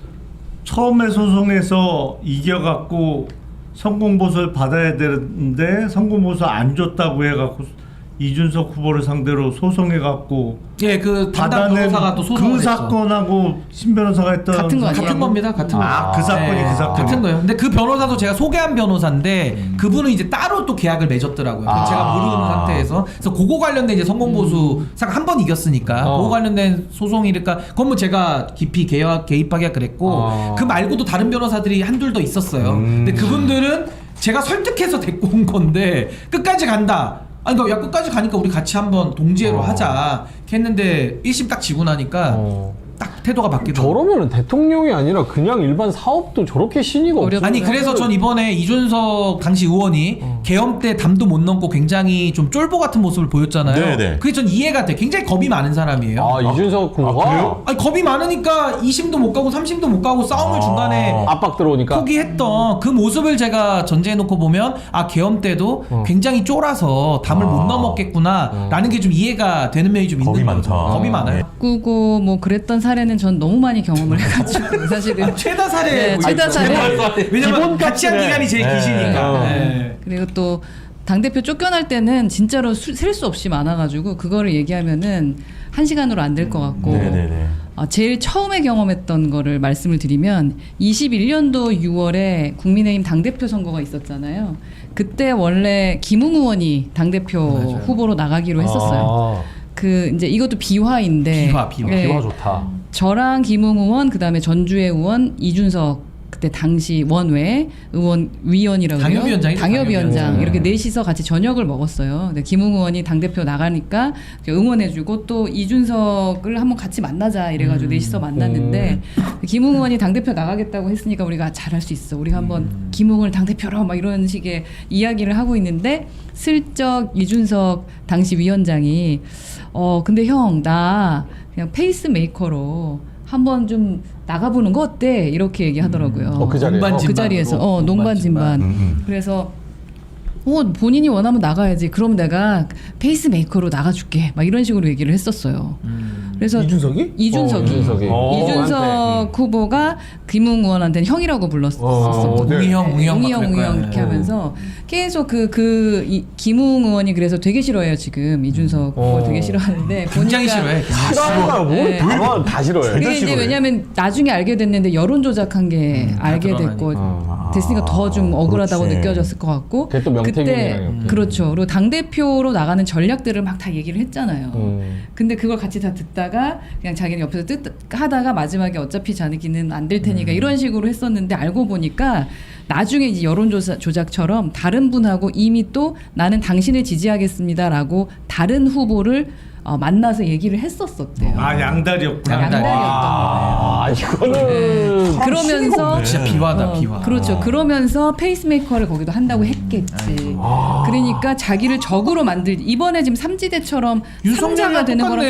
처음에 소송에서 이겨갖고 성공보수를 받아야 되는데 성공보수 안 줬다고 해갖고 이준석 후보를 상대로 소송해갖고 예, 그 담당 받아낸 변호사가 또 소송을 그 했죠. 사건하고 신 변호사가 했던 같은 거 아니에요? 같은 겁니다. 같은 거. 그 사건이 그 사건. 같은 거예요. 근데 그 변호사도 제가 소개한 변호사인데 그분은 이제 따로 또 계약을 맺었더라고요. 제가 모르는 상태에서. 그래서 그거 관련된 이제 성공보수 사건 한 번 이겼으니까 그거 관련된 소송이니까 그건 뭐 제가 깊이 개입하기가 그랬고 그 말고도 다른 변호사들이 한둘 더 있었어요. 근데 그분들은 제가 설득해서 데리고 온 건데 끝까지 간다. 아니 그러니까 야 끝까지 가니까 우리 같이 한번 동지회로 하자 이렇게 했는데 1심 딱 지고 나니까 딱 태도가 바뀌더라고요. 저러면 대통령이 아니라 그냥 일반 사업도 저렇게 신의가 없어. 아니 그래서 전 이번에 이준석 당시 의원이 계엄 때 담도 못 넘고 굉장히 좀 쫄보 같은 모습을 보였잖아요. 네네. 그게 전 이해가 돼. 굉장히 겁이 많은 사람이에요. 이준석 후보가 아니 겁이 많으니까 2심도 못 가고 3심도 못 가고 싸움을 중간에 압박 들어오니까 포기했던 그 모습을 제가 전제해놓고 보면 계엄 때도 굉장히 쫄아서 담을 못 넘었겠구나 라는 게 좀 이해가 되는 면이 좀 겁이 있는 거죠. 많다. 겁이 많아요. 바꾸고 뭐 그랬던 사례는 전 너무 많이 경험을 해가지고 사실은 최다 사례 네, 최다 사례. 왜냐면 같이 한 기간이 제일 기시니까. 네. 그리고 또 당대표 쫓겨날 때는 진짜로 셀 수 없이 많아가지고 그거를 얘기하면은 1시간으로 안 될 것 같고 네네네. 제일 처음에 경험했던 거를 말씀을 드리면 21년도 6월에 국민의힘 당대표 선거가 있었잖아요. 그때 원래 김웅 의원이 당대표 후보로 나가기로 했었어요. 그 이제 이것도 비화인데 비화 좋다. 저랑 김웅 의원 그다음에 전주의 의원 이준석 그때 당시 원외 의원 위원이라고 당협위원장이죠, 당협위원장 이렇게 넷이서 같이 저녁을 먹었어요. 근데 김웅 의원이 당대표 나가니까 응원해주고 또 이준석을 한번 같이 만나자 이래가지고 넷이서 만났는데 김웅 의원이 당대표 나가겠다고 했으니까 우리가 잘할 수 있어. 우리가 한번 김웅을 당대표로 막 이런 식의 이야기를 하고 있는데 슬쩍 이준석 당시 위원장이 근데 형 나 그냥 페이스메이커로 한번 좀 나가보는 거 어때? 이렇게 얘기하더라고요. 그 자리에서? 그 자리에서 농반진반. 그래서 본인이 원하면 나가야지. 그럼 내가 페이스메이커로 나가줄게. 막 이런 식으로 얘기를 했었어요. 그래서 이준석이? 이준석 후보가 김웅 의원한테는 형이라고 불렀었고 웅이형 이렇게 하면서 계속 김웅 의원이 그래서 되게 싫어해요 지금 이준석 후보 되게 싫어하는데 굉장히 싫어해. 다 싫어해. 그게 이제 왜냐하면 나중에 알게 됐는데 여론 조작한 게 알게 됐고 됐으니까 더 좀 억울하다고 느껴졌을 것 같고 그게 또 그때 그렇죠. 그리고 당 대표로 나가는 전략들을 막 다 얘기를 했잖아요. 근데 그걸 같이 다 듣다가 그냥 자기는 옆에서 하다가 마지막에 어차피 자기는 안 될 테니까 이런 식으로 했었는데 알고 보니까 나중에 이제 여론조작처럼 다른 분하고 이미 또 나는 당신을 지지하겠습니다라고 다른 후보를 만나서 얘기를 했었었대요. 양다리였구나. 양다리였던 이거는 그러면서 진짜 비화다 비화. 그렇죠. 그러면서 페이스메이커를 거기도 한다고 했겠지. 그러니까 자기를 적으로 이번에 지금 삼지대처럼 삼자가 되는 거랑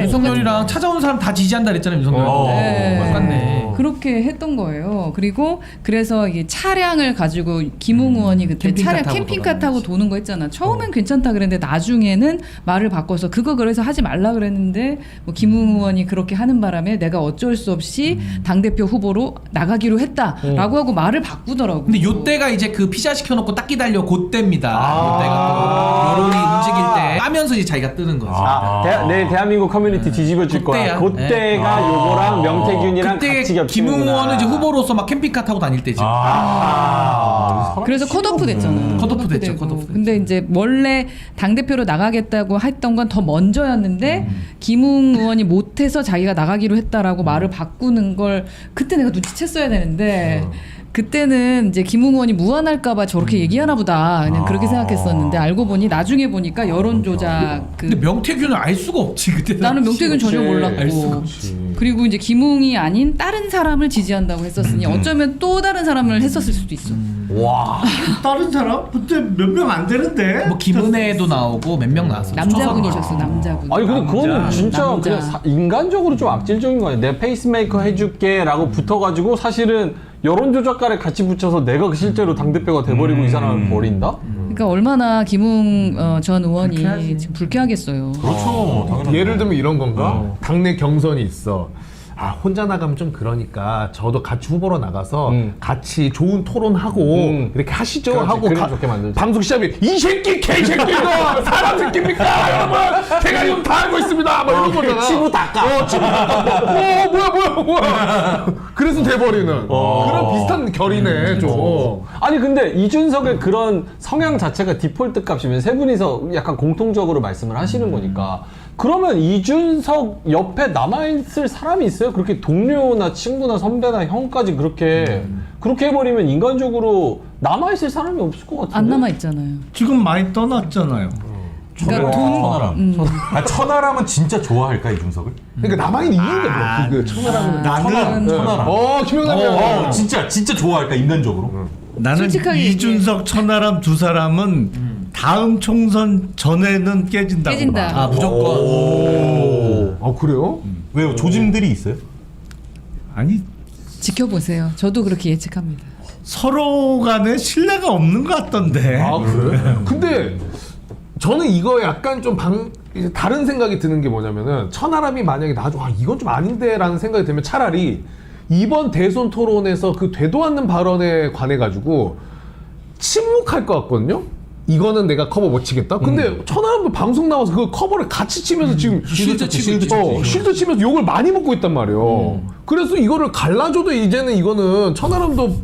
윤석열이랑 찾아온 사람 다 지지한다 그랬잖아요. 윤석열. 똑같네. 그렇게 했던 거예요. 그리고 그래서 이게 차량을 가지고 김웅 의원이 그때 캠핑카 타고 도는 거 했잖아. 처음엔 괜찮다 그랬는데 나중에는 말을 바꿔서 그거 그래서 하지 말라 그랬는데 뭐 김웅 의원이 그렇게 하는 바람에 내가 어쩔 수 없이 당대표 후보로 나가기로 했다라고 하고 말을 바꾸더라고. 근데 요때가 이제 그 피자 시켜놓고 딱 기다려 그때입니다. 요때가 또 여론이 움직일 때 하면서 이제 자기가 뜨는 거지. 내 대한민국 커뮤니티 뒤집어질 거야. 그때가 요거랑 명태균이랑 그때 같이 겹치는구나. 김웅 의원은 이제 후보로서 막 캠핑카 타고 다닐 때지. 그래서 컷오프 됐잖아요. 컷오프 됐죠, 되고. 컷오프 됐죠. 근데 이제 원래 당대표로 나가겠다고 했던 건 더 먼저였는데 김웅 의원이 못해서 자기가 나가기로 했다라고 말을 바꾸는 걸 그때 내가 눈치챘어야 되는데 그때는 이제 김웅 의원이 무안할까봐 저렇게 얘기하나 보다 그냥 그렇게 생각했었는데 알고 보니 나중에 보니까 여론 조작 근데 명태균은 알 수가 없지 그때. 나는 명태균 전혀 알 수가 몰랐고 없지. 그리고 이제 김웅이 아닌 다른 사람을 지지한다고 했었으니 어쩌면 또 다른 사람을 했었을 수도 있어. 와. 다른 사람? 그때 몇 명 안 되는데. 뭐 김은혜도 나오고 몇 명 나왔어. 남자분이셨어 남자분. 아니 근데 그거는 진짜 남자. 그냥 인간적으로 좀 악질적인 거야. 내가 페이스메이커 해줄게라고 붙어가지고 사실은 여론 조작가를 같이 붙여서 내가 실제로 당 대표가 돼버리고 이 사람을 버린다? 그러니까 얼마나 김웅 전 의원이 지금 불쾌하겠어요. 그렇죠. 당연하죠. 예를 들면 이런 건가? 당내 경선이 있어. 아 혼자 나가면 좀 그러니까 저도 같이 후보로 나가서 같이 좋은 토론하고 이렇게 하시죠 그렇지, 하고 그림 좋게 만들죠. 방송 시작에 이 새끼 개새끼 이거 사람 새끼입니까 여러분 제가 이거 다 알고 있습니다 막 이런 거잖아. 치부 닦아. 치부 닦아. 뭐야 그래서 돼버리는 그런 비슷한 결이네 좀. 아니 근데 이준석의 그런 성향 자체가 디폴트 값이면 세 분이서 약간 공통적으로 말씀을 하시는 거니까 그러면 이준석 옆에 남아있을 사람이 있어요? 그렇게 동료나 친구나 선배나 형까지 그렇게 해버리면 인간적으로 남아있을 사람이 없을 것 같은데? 안 남아 있잖아요. 지금 많이 떠났잖아요. 그러니까 천하람. 천하람은 진짜 좋아할까 이준석을? 그러니까 남아있는 이유가 뭐야? 그 천하람은 나는 천하람. 김영남 진짜 좋아할까 인간적으로? 나는 솔직하게 이준석, 천하람 두 사람은 다음 총선 전에는 깨진다고 깨진다. 봐. 아 무조건. 아 그래요? 왜요? 조짐들이 있어요? 아니 지켜보세요. 저도 그렇게 예측합니다. 서로 간에 신뢰가 없는 것 같던데. 아 그래? 근데 저는 이거 약간 좀 이제 다른 생각이 드는 게 뭐냐면은 천하람이 만약에 나중 이건 좀 아닌데라는 생각이 들면 차라리 이번 대선 토론에서 그 되도 않는 발언에 관해 가지고 침묵할 것 같거든요. 이거는 내가 커버 못 치겠다. 근데 천하람도 방송 나와서 그 커버를 같이 치면서 지금 쉴드 치고 있지. 쉴드 치면서 욕을 많이 먹고 있단 말이에요. 그래서 이거를 갈라줘도 이제는 이거는 천하람도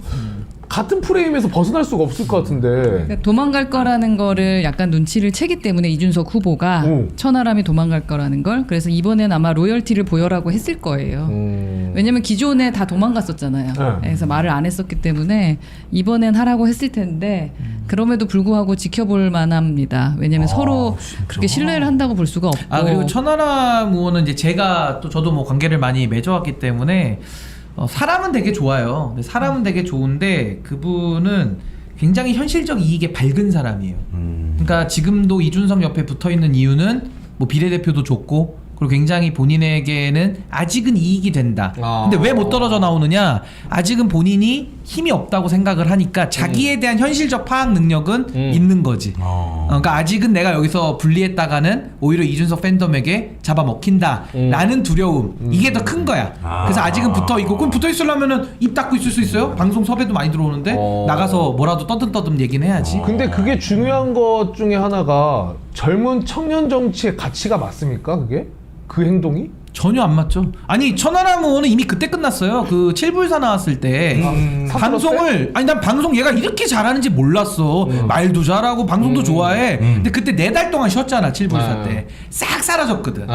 같은 프레임에서 벗어날 수가 없을 것 같은데. 그러니까 도망갈 거라는 거를 약간 눈치를 채기 때문에 이준석 후보가 천하람이 도망갈 거라는 걸 그래서 이번엔 아마 로열티를 보여라고 했을 거예요. 왜냐면 기존에 다 도망갔었잖아요. 그래서 말을 안 했었기 때문에 이번엔 하라고 했을 텐데 그럼에도 불구하고 지켜볼 만합니다. 왜냐면 서로 그렇게 신뢰를 한다고 볼 수가 없고. 그리고 천하람 의원은 이제 제가 또 저도 뭐 관계를 많이 맺어왔기 때문에 사람은 되게 좋아요. 근데 사람은 되게 좋은데 그분은 굉장히 현실적 이익에 밝은 사람이에요. 그러니까 지금도 이준석 옆에 붙어 있는 이유는 뭐 비례대표도 좋고 그리고 굉장히 본인에게는 아직은 이익이 된다. 근데 왜 못 떨어져 나오느냐? 아직은 본인이 힘이 없다고 생각을 하니까 자기에 대한 현실적 파악 능력은 있는 거지. 그러니까 아직은 내가 여기서 분리했다가는 오히려 이준석 팬덤에게 잡아먹힌다라는 두려움. 이게 더 큰 거야. 그래서 아직은 붙어 있고 그럼 붙어 있으려면은 입 닫고 있을 수 있어요? 방송 섭외도 많이 들어오는데 나가서 뭐라도 떠듬떠듬 얘기는 해야지. 근데 그게 중요한 것 중에 하나가 젊은 청년 정치의 가치가 맞습니까? 그게? 그 행동이? 전혀 안 맞죠. 아니 천하람 의원은 이미 그때 끝났어요. 그 7불사 나왔을 때 방송을 난 방송 얘가 이렇게 잘하는지 몰랐어. 말도 잘하고 방송도 좋아해. 근데 그때 4달 동안 쉬었잖아 7불사 때. 싹 사라졌거든.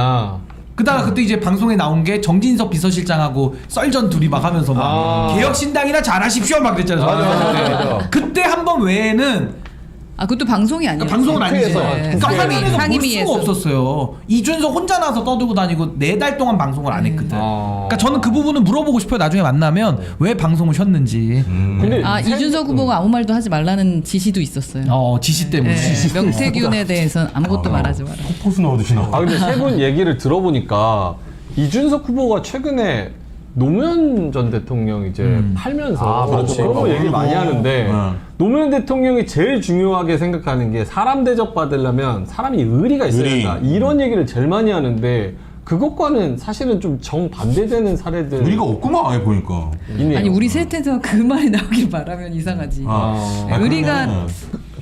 그다가 그때 이제 방송에 나온 게 정진석 비서실장하고 썰전 둘이 막 하면서 막 개혁신당이나 잘하십시오 막 그랬잖아요. 맞아. 그때 한 번 외에는 그것도 방송이 아니에요. 방송은 아니지. 그러니까 화면에서 볼 상임위에서. 수가 없었어요. 이준석 혼자 나와서 떠들고 다니고 4달 동안 방송을 안 했거든. 그러니까 저는 그 부분은 물어보고 싶어요. 나중에 만나면 왜 방송을 쉬었는지. 근데 이준석 후보가 아무 말도 하지 말라는 지시도 있었어요. 지시 때문에. 명태균에 대해서는 아무것도 말하지 마라. 폭포수 넣어두시나. 근데 세 분 얘기를 들어보니까 이준석 후보가 최근에 노무현 전 대통령 이제 팔면서 그렇지. 그런 거 얘기 많이 하는데 노무현 대통령이 제일 중요하게 생각하는 게 사람 대접 받으려면 사람이 의리가 있어야 의리. 된다. 이런 얘기를 제일 많이 하는데 그것과는 사실은 좀 정반대되는 사례들 우리가 없구만 보니까. 있네요. 아니 우리 셋에서 그 말이 나오길 바라면 이상하지. 의리가 그러면은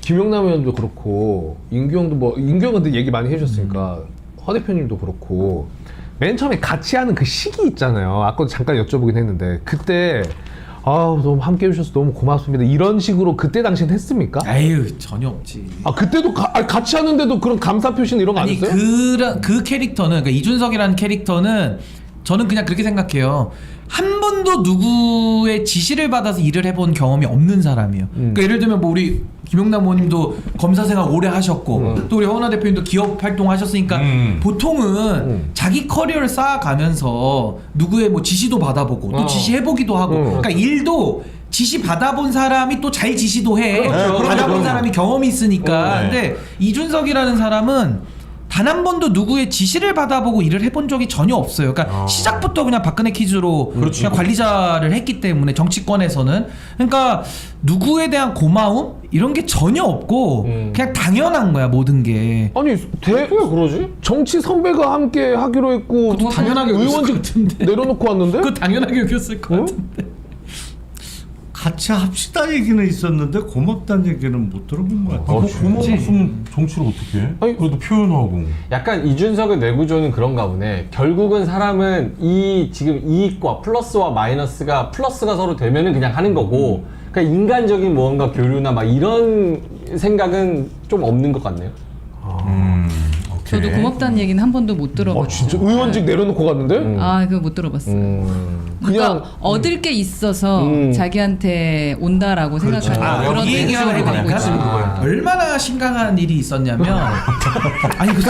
김영남 의원도 그렇고 임규영도 임규영한테 얘기 많이 해주셨으니까 허 대표님도 그렇고 맨 처음에 같이 하는 그 시기 있잖아요. 아까도 잠깐 여쭤보긴 했는데 그때 너무 함께 해주셔서 너무 고맙습니다. 이런 식으로 그때 당시엔 했습니까? 에휴 전혀 없지. 그때도 같이 하는데도 그런 감사 표시는 이런 거 안 아니 했어요? 그 캐릭터는 그러니까 이준석이라는 캐릭터는 저는 그냥 그렇게 생각해요. 한 번도 누구의 지시를 받아서 일을 해본 경험이 없는 사람이에요. 그러니까 예를 들면 뭐 우리 김용남 의원님도 검사 생활 오래 하셨고 또 우리 허은하 대표님도 기업 활동하셨으니까 보통은 자기 커리어를 쌓아가면서 누구의 뭐 지시도 받아보고 또 지시해보기도 하고 그러니까 일도 지시 받아본 사람이 또 잘 지시도 해. 받아본 사람이 경험이 있으니까. 근데 이준석이라는 사람은 단 한 번도 누구의 지시를 받아보고 일을 해본 적이 전혀 없어요. 그러니까 시작부터 그냥 박근혜 퀴즈로 그냥 관리자를 했기 때문에 정치권에서는 그러니까 누구에 대한 고마움 이런 게 전혀 없고 그냥 당연한 거야 모든 게. 아니 왜 그러지? 정치 선배가 함께 하기로 했고 그것도 당연하게 여겼을 것 의원직 같은데. 내려놓고 왔는데? 그거 당연하게 여겼을 것 같은데. 같이 합시다 얘기는 있었는데 고맙다는 얘기는 못 들어본 것 같아요. 고마웠으면 정치를 어떻게 해? 아니 그래도 표현하고. 약간 이준석의 내구조는 그런가 보네. 결국은 사람은 이 지금 이익과 플러스와 마이너스가 플러스가 서로 되면은 그냥 하는 거고 그러니까 인간적인 무언가 교류나 막 이런 생각은 좀 없는 것 같네요. 저도 고맙다는 얘기는 한 번도 못 들어봤어요. 진짜 의원직 내려놓고 갔는데? 그거 못 들어봤어요. 그냥 그러니까 얻을 게 있어서 자기한테 온다라고 생각하는 그런 이 얘기하고 생각을 갖고 있지. 보니까 얼마나 심각한 일이 있었냐면 아니 그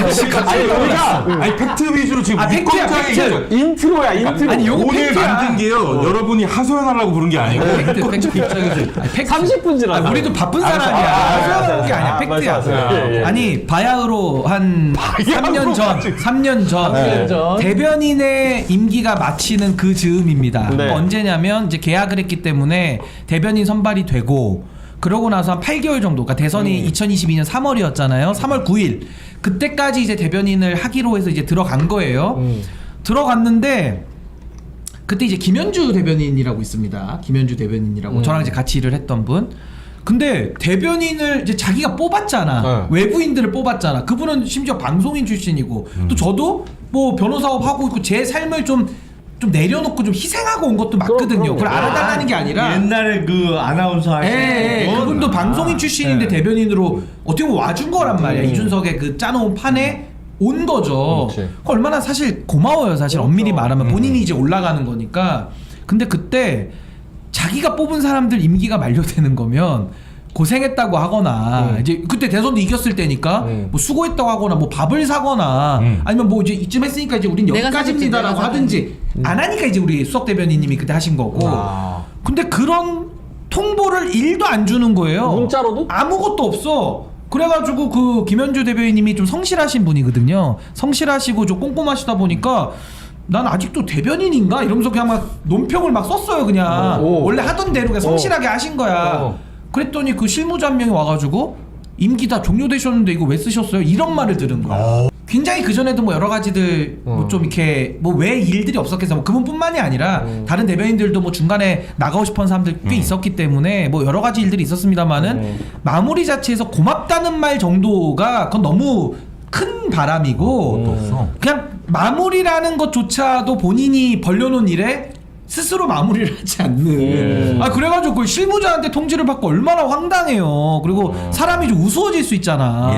아니 팩트 위주로 지금 팩트야 묻건자에 팩트. 인트로야 인트로. 아니 요거 오늘 팩트야. 만든 게요. 여러분이 하소연하려고 부른 게 아니고 팩트 입장에서 30분 지났어. 우리도 바쁜 사람이야. 하소연하는 게 아니야. 팩트야. 아니 바야흐로 한 3년 전 대변인의 임기가 마치는 그 즈음입니다. 네. 언제냐면 이제 계약을 했기 때문에 대변인 선발이 되고 그러고 나서 한 8개월 정도, 그러니까 대선이 2022년 3월이었잖아요. 3월 9일 그때까지 이제 대변인을 하기로 해서 이제 들어간 거예요. 들어갔는데 그때 이제 김현주 대변인이라고 있습니다. 김현주 대변인이라고 저랑 이제 같이 일을 했던 분. 근데 대변인을 이제 자기가 뽑았잖아. 외부인들을 뽑았잖아. 그분은 심지어 방송인 출신이고 또 저도 뭐 변호사업 하고 있고 제 삶을 좀 내려놓고 좀 희생하고 온 것도 맞거든요. 그걸 알아달라는 게 아니라 옛날에 그 아나운서 하시는 분. 그분도 방송인 출신인데 대변인으로 어떻게 보면 와준 거란 말이야. 이준석의 그 짜놓은 판에 온 거죠. 그거 얼마나 사실 고마워요. 사실 엄밀히 말하면 본인이 이제 올라가는 거니까. 근데 그때 자기가 뽑은 사람들 임기가 만료되는 거면 고생했다고 하거나 이제 그때 대선도 이겼을 때니까 뭐 수고했다고 하거나 뭐 밥을 사거나 아니면 뭐 이제 이쯤 했으니까 이제 우린 내가 여기까지입니다라고 사줬지, 하든지 안 하니까 이제 우리 수석 대변인님이 그때 하신 거고. 근데 그런 통보를 1도 안 주는 거예요. 문자로도? 아무것도 없어. 그래가지고 그 김현주 대변인님이 좀 성실하신 분이거든요. 성실하시고 좀 꼼꼼하시다 보니까 난 아직도 대변인인가? 이러면서 그냥 막 논평을 막 썼어요 그냥. 원래 하던 대로 그냥 성실하게 하신 거야. 그랬더니 그 실무자 한 명이 와가지고 임기 다 종료되셨는데 이거 왜 쓰셨어요? 이런 말을 들은 거야. 굉장히 그 전에도 뭐 여러 가지들 뭐 좀 이렇게 뭐 왜 일들이 없었겠어. 뭐 그분뿐만이 아니라 다른 대변인들도 뭐 중간에 나가고 싶은 사람들 꽤 있었기 때문에 뭐 여러 가지 일들이 있었습니다만은 마무리 자체에서 고맙다는 말 정도가 그건 너무 큰 바람이고 그냥 마무리라는 것조차도 본인이 벌려놓은 일에 스스로 마무리를 하지 않는. 그래가지고 그 실무자한테 통지를 받고 얼마나 황당해요. 그리고 사람이 좀 우스워질 수 있잖아.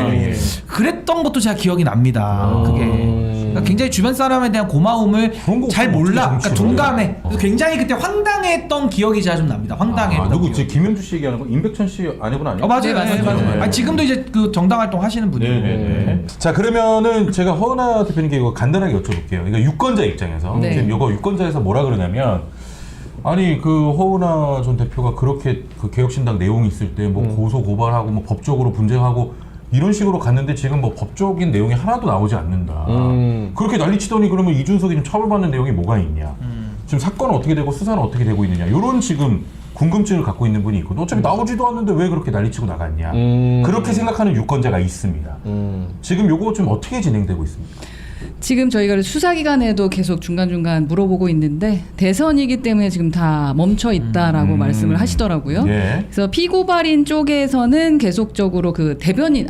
그랬던 것도 제가 기억이 납니다. 그게. 그러니까 굉장히 주변 사람에 대한 고마움을 잘 몰라. 그러니까 둔감해. 그래서 굉장히 그때 황당했던 기억이 제가 좀 납니다. 황당했던. 누구 김현주 씨 얘기하는 거 임백천 씨 아내분 아니에요? 맞아요. 네, 맞아요. 아니, 지금도 이제 그 정당 활동 하시는 분이에요. 자 그러면은 제가 허은하 대표님께 이거 간단하게 여쭤볼게요. 그러니까 유권자 입장에서 네. 지금 이거 유권자에서 뭐라 그러냐면 아니 그 허은하 전 대표가 그렇게 그 개혁신당 내용이 있을 때 뭐 고소 고발하고 뭐 법적으로 분쟁하고 이런 식으로 갔는데 지금 뭐 법적인 내용이 하나도 나오지 않는다. 그렇게 난리치더니 그러면 이준석이 좀 처벌받는 내용이 뭐가 있냐. 지금 사건은 어떻게 되고 수사는 어떻게 되고 있느냐 이런 지금 궁금증을 갖고 있는 분이 있고 어차피 나오지도 않는데 왜 그렇게 난리치고 나갔냐 그렇게 생각하는 유권자가 있습니다. 지금 요거 좀 어떻게 진행되고 있습니까? 지금 저희가 수사기관에도 계속 중간중간 물어보고 있는데 대선이기 때문에 지금 다 멈춰 있다라고 말씀을 하시더라고요. 예. 그래서 피고발인 쪽에서는 계속적으로 그 대변인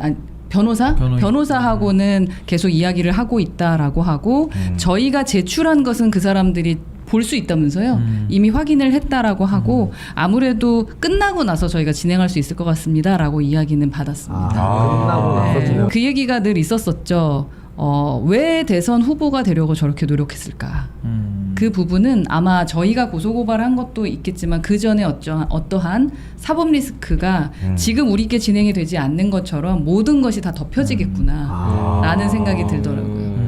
변호사하고는 계속 이야기를 하고 있다라고 하고 저희가 제출한 것은 그 사람들이 볼 수 있다면서요. 이미 확인을 했다라고 하고 아무래도 끝나고 나서 저희가 진행할 수 있을 것 같습니다라고 이야기는 받았습니다. 끝나고 나서 네. 그 얘기가 늘 있었었죠. 왜 대선 후보가 되려고 저렇게 노력했을까? 그 부분은 아마 저희가 고소고발한 것도 있겠지만 그 전에 어떠한 사법 리스크가 지금 우리께 진행이 되지 않는 것처럼 모든 것이 다 덮여지겠구나라는 생각이 들더라고요.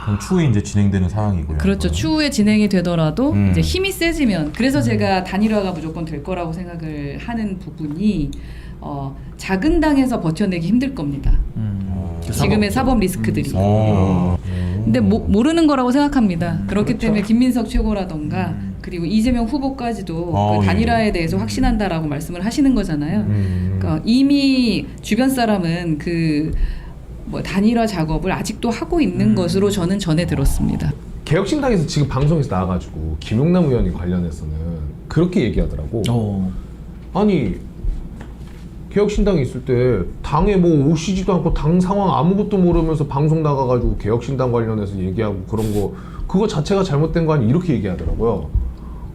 그럼 추후에 이제 진행되는 상황이고요. 그렇죠. 추후에 진행이 되더라도 이제 힘이 세지면 그래서 제가 단일화가 무조건 될 거라고 생각을 하는 부분이 작은 당에서 버텨내기 힘들 겁니다. 지금의 사법 리스크들이. 근데 모르는 거라고 생각합니다. 그렇기 때문에 김민석 최고라던가 그리고 이재명 후보까지도 그 단일화에 대해서 확신한다라고 말씀을 하시는 거잖아요. 그러니까 이미 주변 사람은 그 뭐 단일화 작업을 아직도 하고 있는 것으로 저는 전해 들었습니다. 개혁신당에서 지금 방송에서 나와가지고 김용남 의원이 관련해서는 그렇게 얘기하더라고. 아니 개혁신당에 있을 때 당에 뭐 오시지도 않고 당 상황 아무것도 모르면서 방송 나가가지고 개혁신당 관련해서 얘기하고 그런 거 그거 자체가 잘못된 거 아니 이렇게 얘기하더라고요.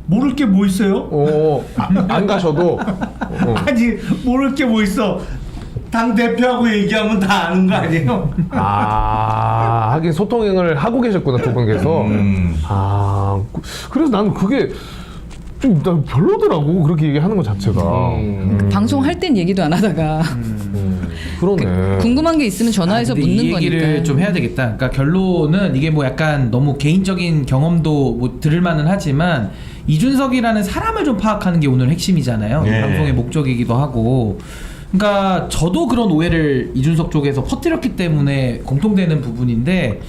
모를 게 뭐 있어요? 안 가셔도 아니 모를 게 뭐 있어? 당 대표하고 얘기하면 다 아는 거 아니에요? 하긴 소통을 하고 계셨구나 두 분께서. 그래서 나는 그게 좀 별로더라고 그렇게 얘기하는 것 자체가. 방송할 땐 얘기도 안 하다가 그러네. 궁금한 게 있으면 전화해서 근데 묻는 이 얘기를 거니까. 좀 해야 되겠다. 그러니까 결론은 이게 뭐 약간 너무 개인적인 경험도 뭐 들을 만은 하지만 이준석이라는 사람을 좀 파악하는 게 오늘 핵심이잖아요. 예. 이 방송의 목적이기도 하고. 그러니까 저도 그런 오해를 이준석 쪽에서 퍼뜨렸기 때문에 공통되는 부분인데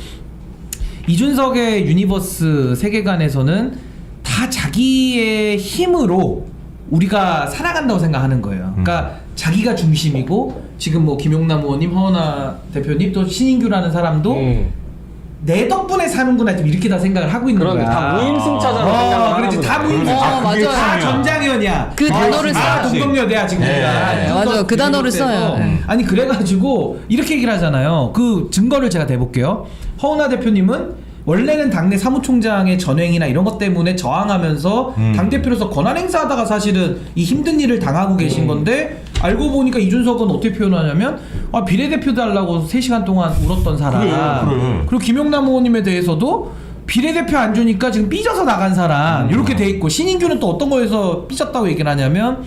이준석의 유니버스 세계관에서는 다 자기의 힘으로 우리가 살아간다고 생각하는 거예요. 그러니까 자기가 중심이고 지금 뭐 김용남 의원님, 허은하 대표님 또 신인규라는 사람도 내 덕분에 사는구나 좀 이렇게 다 생각을 하고 있는 거야. 다 무임승차자로 생각을 그렇지. 하는 다 거죠. 무임승차. 맞아요. 다 전장현이야. 그 단어를 다 써요. 동덕여대야 지금. 맞아요. 그 단어를 써요. 아니 그래가지고 이렇게 얘기를 하잖아요. 그 증거를 제가 대볼게요. 허은하 대표님은 원래는 당내 사무총장의 전횡이나 이런 것 때문에 저항하면서 당대표로서 권한 행사하다가 사실은 이 힘든 일을 당하고 계신 건데 알고 보니까 이준석은 어떻게 표현하냐면 비례대표 달라고 3시간 동안 울었던 사람. 그래. 그리고 김용남 의원님에 대해서도 비례대표 안 주니까 지금 삐져서 나간 사람 이렇게 돼 있고 신인규는 또 어떤 거에서 삐졌다고 얘기를 하냐면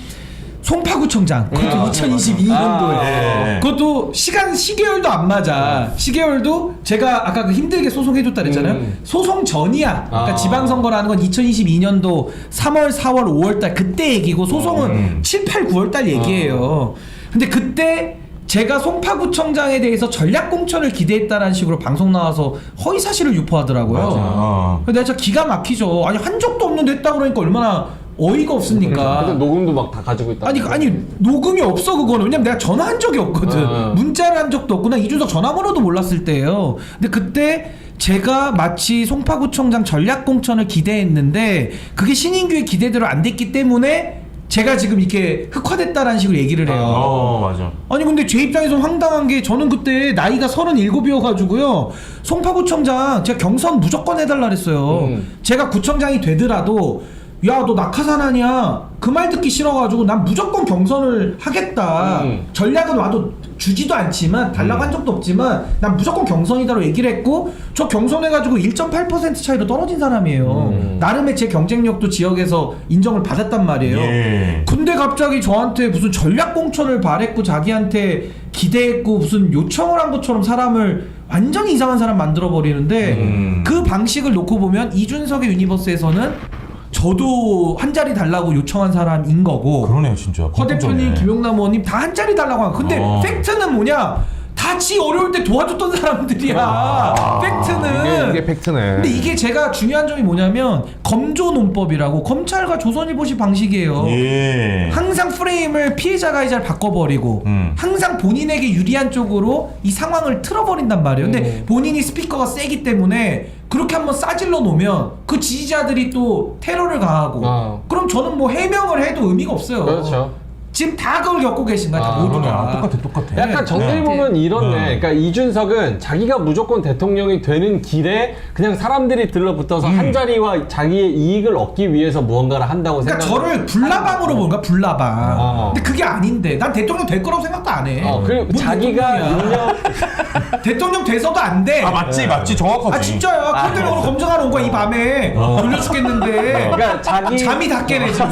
송파구청장 그것도 2022년도에 그것도 시계열도 안 맞아. 시계열도 제가 아까 그 힘들게 소송해줬다 그랬잖아요. 소송 전이야. 그러니까 지방선거라는 건 2022년도 3월 4월 5월달 그때 얘기고 소송은 7, 8, 9월달 얘기예요. 근데 그때 제가 송파구청장에 대해서 전략공천을 기대했다라는 식으로 방송 나와서 허위사실을 유포하더라고요. 근데 진짜 기가 막히죠. 아니 한 적도 없는데 했다 그러니까 얼마나 어이가 없습니까? 근데 녹음도 막 다 가지고 있다. 아니 녹음이 없어 그거는. 왜냐면 내가 전화한 적이 없거든. 문자를 한 적도 없고 나 이준석 전화번호도 몰랐을 때예요. 근데 그때 제가 마치 송파구청장 전략공천을 기대했는데 그게 신인규의 기대대로 안 됐기 때문에 제가 지금 이렇게 흑화됐다라는 식으로 얘기를 해요. 맞아. 아니 근데 제 입장에서 황당한 게 저는 그때 나이가 37이어가지고요. 송파구청장 제가 경선 무조건 해달라 그랬어요. 제가 구청장이 되더라도 야 너 낙하산 아니야 그 말 듣기 싫어가지고 난 무조건 경선을 하겠다. 전략은 와도 주지도 않지만 달라고 한 적도 없지만 난 무조건 경선이다로 얘기를 했고 저 경선해가지고 1.8% 차이로 떨어진 사람이에요. 나름의 제 경쟁력도 지역에서 인정을 받았단 말이에요. 근데 갑자기 저한테 무슨 전략공천을 바랬고 자기한테 기대했고 무슨 요청을 한 것처럼 사람을 완전히 이상한 사람 만들어버리는데 그 방식을 놓고 보면 이준석의 유니버스에서는 저도 한 자리 달라고 요청한 사람인 거고 그러네요 진짜. 허 대표님, 김용남 의원님 다 한 자리 달라고 한. 근데 팩트는 뭐냐? 다 같이 어려울 때 도와줬던 사람들이야. 팩트는. 이게 팩트네. 근데 이게 제가 중요한 점이 뭐냐면 검조 논법이라고 검찰과 조선일보식 방식이에요. 예. 항상 프레임을 피해자 가해자를 바꿔버리고 항상 본인에게 유리한 쪽으로 이 상황을 틀어버린단 말이에요. 근데 본인이 스피커가 세기 때문에 그렇게 한번 싸질러 놓으면 그 지지자들이 또 테러를 가하고 그럼 저는 뭐 해명을 해도 의미가 없어요. 그렇죠. 지금 다 그걸 겪고 계신 거야. 다 모두가. 똑같아. 약간 정리해 보면 이렇네. 그러니까 이준석은 자기가 무조건 대통령이 되는 길에 그냥 사람들이 들러붙어서 한 자리와 자기의 이익을 얻기 위해서 무언가를 한다고 그러니까 생각. 저를 불나방으로 보는가 불나방. 근데 그게 아닌데 난 대통령 될 거라고 생각도 안 해. 그리고 뭔 자기가 대통령이야. 능력 대통령 돼서도 안 돼. 맞지 정확하지. 아 진짜야. 그것 때문에 오늘 검증하러 온 거야 이 밤에. 졸려 죽겠는데. 그러니까 자기 잠이 다 깨네 지금.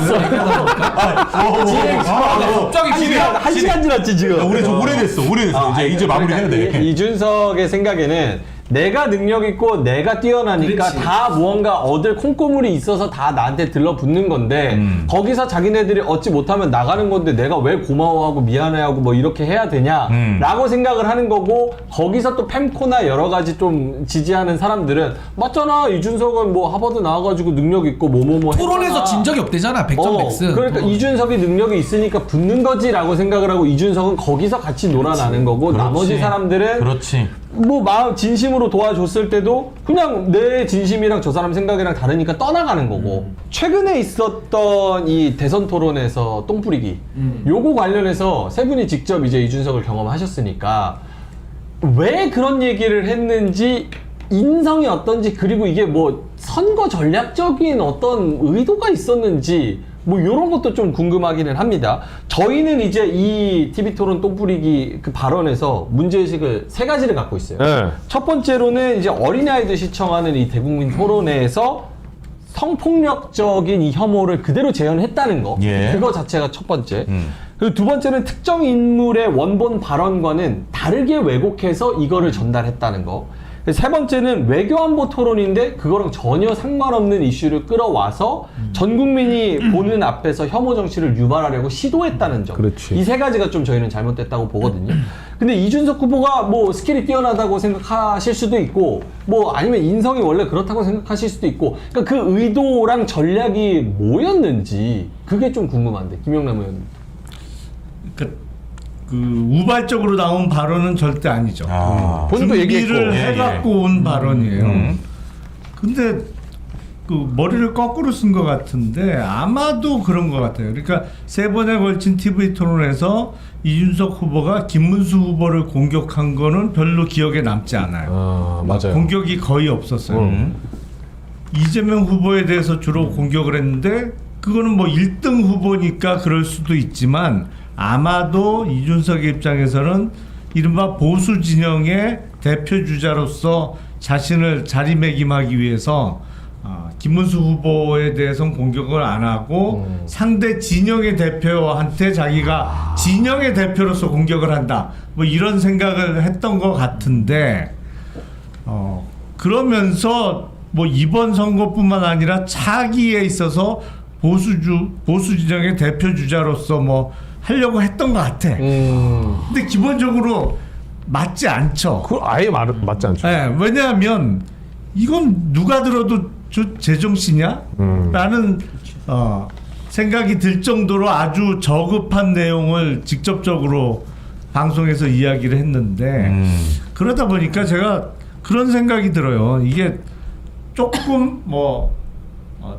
갑자기 한 시간 지났지 지금. 우리 좀 오래됐어. 이제 마무리해야 돼. 그러니까 이준석의 생각에는 내가 능력 있고 내가 뛰어나니까 그렇지. 다 무언가 얻을 콩고물이 있어서 다 나한테 들러붙는 건데 거기서 자기네들이 얻지 못하면 나가는 건데 내가 왜 고마워하고 미안해하고 뭐 이렇게 해야 되냐라고 생각을 하는 거고 거기서 또 팸코나 여러 가지 좀 지지하는 사람들은 맞잖아 이준석은 뭐 하버드 나와가지고 능력 있고 뭐뭐뭐 토론에서 진 적이 없대잖아. 백전백승. 그러니까 이준석이 능력이 있으니까 붙는 거지라고 생각을 하고 이준석은 거기서 같이 놀아나는 거고 나머지 사람들은 그렇지. 뭐 마음 진심으로 도와줬을 때도 그냥 내 진심이랑 저 사람 생각이랑 다르니까 떠나가는 거고 최근에 있었던 이 대선 토론에서 똥뿌리기 요거 관련해서 세 분이 직접 이제 이준석을 경험하셨으니까 왜 그런 얘기를 했는지 인성이 어떤지 그리고 이게 뭐 선거 전략적인 어떤 의도가 있었는지 뭐 이런 것도 좀 궁금하기는 합니다. 저희는 이제 이 TV토론 똥뿌리기 그 발언에서 문제의식을 세 가지를 갖고 있어요. 네. 첫 번째로는 이제 어린아이들 시청하는 이 대국민 토론회에서 성폭력적인 이 혐오를 그대로 재현했다는 거. 예. 그거 자체가 첫 번째. 그리고 두 번째는 특정 인물의 원본 발언과는 다르게 왜곡해서 이거를 전달했다는 거. 세 번째는 외교안보 토론인데 그거랑 전혀 상관없는 이슈를 끌어와서 전 국민이 보는 앞에서 혐오 정치를 유발하려고 시도했다는 점. 그렇지. 이 세 가지가 좀 저희는 잘못됐다고 보거든요. 근데 이준석 후보가 뭐 스킬이 뛰어나다고 생각하실 수도 있고 뭐 아니면 인성이 원래 그렇다고 생각하실 수도 있고 그러니까 그 의도랑 전략이 뭐였는지 그게 좀 궁금한데 김영남 의원님. 그 우발적으로 나온 발언은 절대 아니죠. 본인도 준비를 얘기했고. 해갖고 온 발언이에요. 근데 그 머리를 거꾸로 쓴 것 같은데 아마도 그런 것 같아요. 그러니까 세 번에 걸친 TV 토론에서 이준석 후보가 김문수 후보를 공격한 거는 별로 기억에 남지 않아요. 맞아요. 공격이 거의 없었어요. 이재명 후보에 대해서 주로 공격을 했는데 그거는 뭐 1등 후보니까 그럴 수도 있지만 아마도 이준석의 입장에서는 이른바 보수 진영의 대표 주자로서 자신을 자리매김하기 위해서 김문수 후보에 대해서는 공격을 안 하고 상대 진영의 대표한테 자기가 진영의 대표로서 공격을 한다. 뭐 이런 생각을 했던 것 같은데 그러면서 뭐 이번 선거뿐만 아니라 차기에 있어서 보수 진영의 대표 주자로서 뭐 하려고 했던 것 같아. 근데 기본적으로 맞지 않죠. 그거 아예 맞지 않죠. 네, 왜냐하면 이건 누가 들어도 제정신이야? 라는 생각이 들 정도로 아주 저급한 내용을 직접적으로 방송에서 이야기를 했는데 그러다 보니까 제가 그런 생각이 들어요. 이게 조금 뭐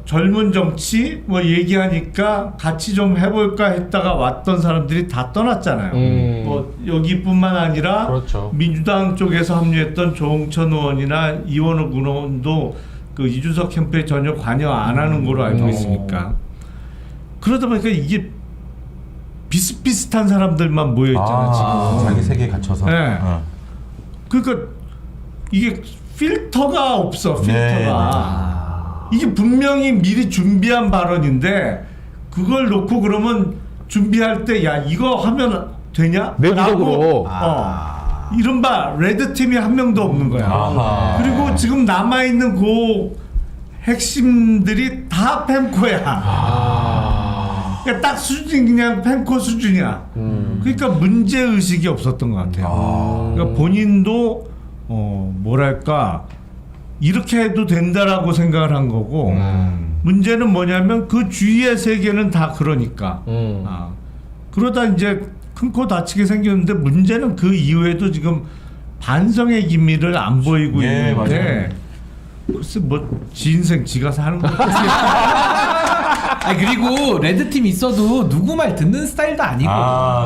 젊은 정치 뭐 얘기하니까 같이 좀 해볼까 했다가 왔던 사람들이 다 떠났잖아요. 뭐 여기뿐만 아니라 그렇죠. 민주당 쪽에서 합류했던 조홍천 의원이나 이원욱 의원도 그 이준석 캠프에 전혀 관여 안 하는 걸로 알고 있으니까 그러다 보니까 이게 비슷비슷한 사람들만 모여 있잖아요. 지금. 자기 세계에 갇혀서. 네. 그러니까 이게 필터가 없어. 필터가. 이게 분명히 미리 준비한 발언인데 그걸 놓고 그러면 준비할 때 야 이거 하면 되냐? 내부적으로. 이른바 레드팀이 한 명도 없는 거야. 그리고 지금 남아있는 그 핵심들이 다 팸코야. 그러니까 딱 수준 그냥 펜코 수준이야. 그러니까 문제 의식이 없었던 것 같아요. 그러니까 본인도 뭐랄까 이렇게 해도 된다라고 생각을 한 거고 문제는 뭐냐면 그 주위의 세계는 다 그러니까. 그러다 이제 큰 코 다치게 생겼는데 문제는 그 이후에도 지금 반성의 기미를 안 보이고 예, 있는데 글쎄 뭐 지 인생 지가 사는 거 아니 그리고 레드팀 있어도 누구 말 듣는 스타일도 아니고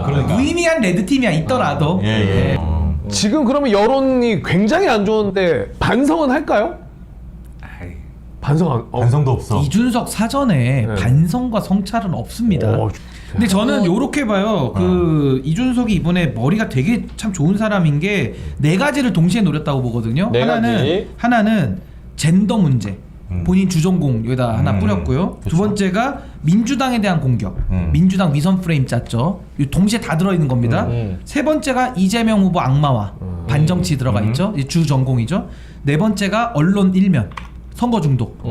그러니까. 무의미한 레드팀이야 있더라도. 예. 지금 그러면 여론이 굉장히 안 좋은데 반성은 할까요? 반성 안. 반성도 없어. 이준석 사전에 네. 반성과 성찰은 없습니다. 오, 근데 저는 요렇게 봐요. 그 이준석이 이번에 머리가 되게 참 좋은 사람인 게 네 가지를 동시에 노렸다고 보거든요. 네 가지. 하나는 젠더 문제. 본인 주전공 여기다 하나 뿌렸고요. 두 번째가 민주당에 대한 공격. 민주당 위선 프레임 짰죠. 이 동시에 다 들어있는 겁니다. 세 번째가 이재명 후보 악마화. 반정치 들어가 있죠. 이 주전공이죠. 네 번째가 언론 일면. 선거 중독.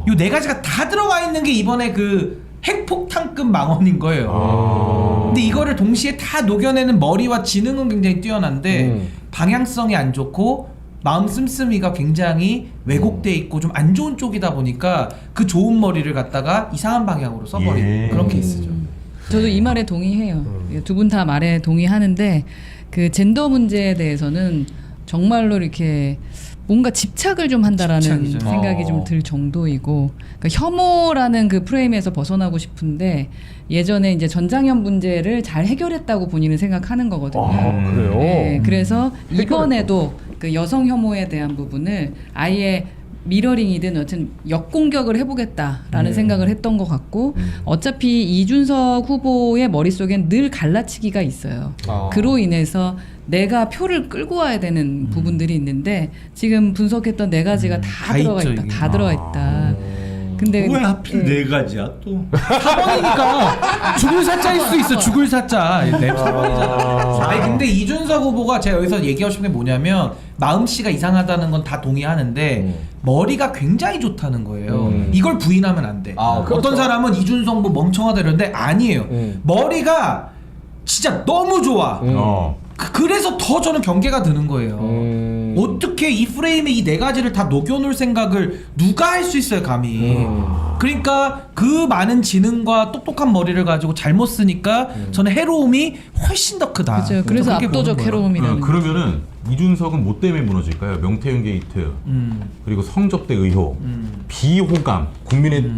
이 네 가지가 다 들어가 있는 게 이번에 그 핵폭탄급 망언인 거예요. 근데 이거를 동시에 다 녹여내는 머리와 지능은 굉장히 뛰어난데 방향성이 안 좋고 마음 씀씀이가 굉장히 왜곡돼 있고 좀 안 좋은 쪽이다 보니까 그 좋은 머리를 갖다가 이상한 방향으로 써버린 그런 케이스죠. 저도 이 말에 동의해요. 두 분 다 말에 동의하는데 그 젠더 문제에 대해서는 정말로 이렇게 뭔가 집착을 좀 한다라는 집착이죠. 생각이 좀 들 정도이고 그러니까 혐오라는 그 프레임에서 벗어나고 싶은데 예전에 이제 전장현 문제를 잘 해결했다고 본인은 생각하는 거거든요. 그래요? 네, 그래서 이번에도 그 여성 혐오에 대한 부분을 아예 미러링이든 어쨌든 역공격을 해보겠다라는 생각을 했던 것 같고 어차피 이준석 후보의 머릿속엔 늘 갈라치기가 있어요. 그로 인해서 내가 표를 끌고 와야 되는 부분들이 있는데 지금 분석했던 네 가지가 다 들어가 있죠, 있다. 이게. 다 들어가 있다. 근데 왜 하필 네 가지야 또? 4번이니까 죽을 사자일 수 있어. 죽을 사자. 네, 4번이잖아. 아니 근데 이준석 후보가 제가 여기서 얘기하고 싶은 게 뭐냐면 마음씨가 이상하다는 건 다 동의하는데 머리가 굉장히 좋다는 거예요. 이걸 부인하면 안 돼. 그렇죠. 어떤 사람은 이준석 뭐 멍청하다 이러는데 아니에요. 머리가 진짜 너무 좋아. 그래서 더 저는 경계가 드는 거예요. 어떻게 이 프레임에 이 네 가지를 다 녹여놓을 생각을 누가 할 수 있어요, 감히. 그러니까 그 많은 지능과 똑똑한 머리를 가지고 잘못 쓰니까 저는 해로움이 훨씬 더 크다. 그렇죠. 그래서 그렇게 압도적 보는 거예요. 해로움이라는 거죠. 그러면은 이준석은 뭐 때문에 무너질까요? 명태균 게이트, 그리고 성접대 의혹, 비호감, 국민의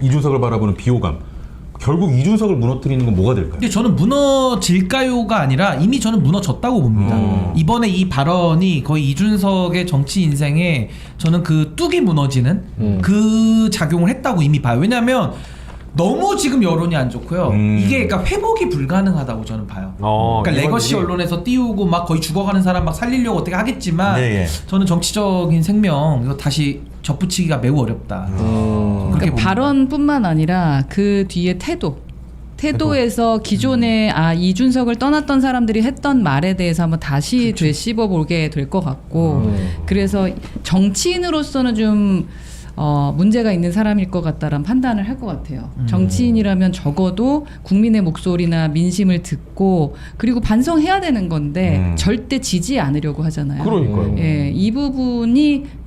이준석을 바라보는 비호감. 결국 이준석을 무너뜨리는 건 뭐가 될까요? 근데 저는 무너질까요가 아니라 이미 저는 무너졌다고 봅니다. 이번에 이 발언이 거의 이준석의 정치 인생에 저는 그 뚝이 무너지는 그 작용을 했다고 이미 봐요. 왜냐하면 너무 지금 여론이 안 좋고요. 이게 그러니까 회복이 불가능하다고 저는 봐요. 그러니까 레거시 언론에서 띄우고 막 거의 죽어가는 사람 막 살리려고 어떻게 하겠지만 저는 정치적인 생명 이거 다시 접붙이기가 매우 어렵다. 그렇게 그러니까 발언뿐만 아니라 그 뒤에 태도에서 기존에 이준석을 떠났던 사람들이 했던 말에 대해서 한번 다시 되씹어 보게 될 것 같고 그래서 정치인으로서는 좀 문제가 있는 사람일 것 같다라는 판단을 할 것 같아요. 정치인이라면 적어도 국민의 목소리나 민심을 듣고 그리고 반성해야 되는 건데 절대 지지 않으려고 하잖아요. 그러니까요. 예, 이 부분이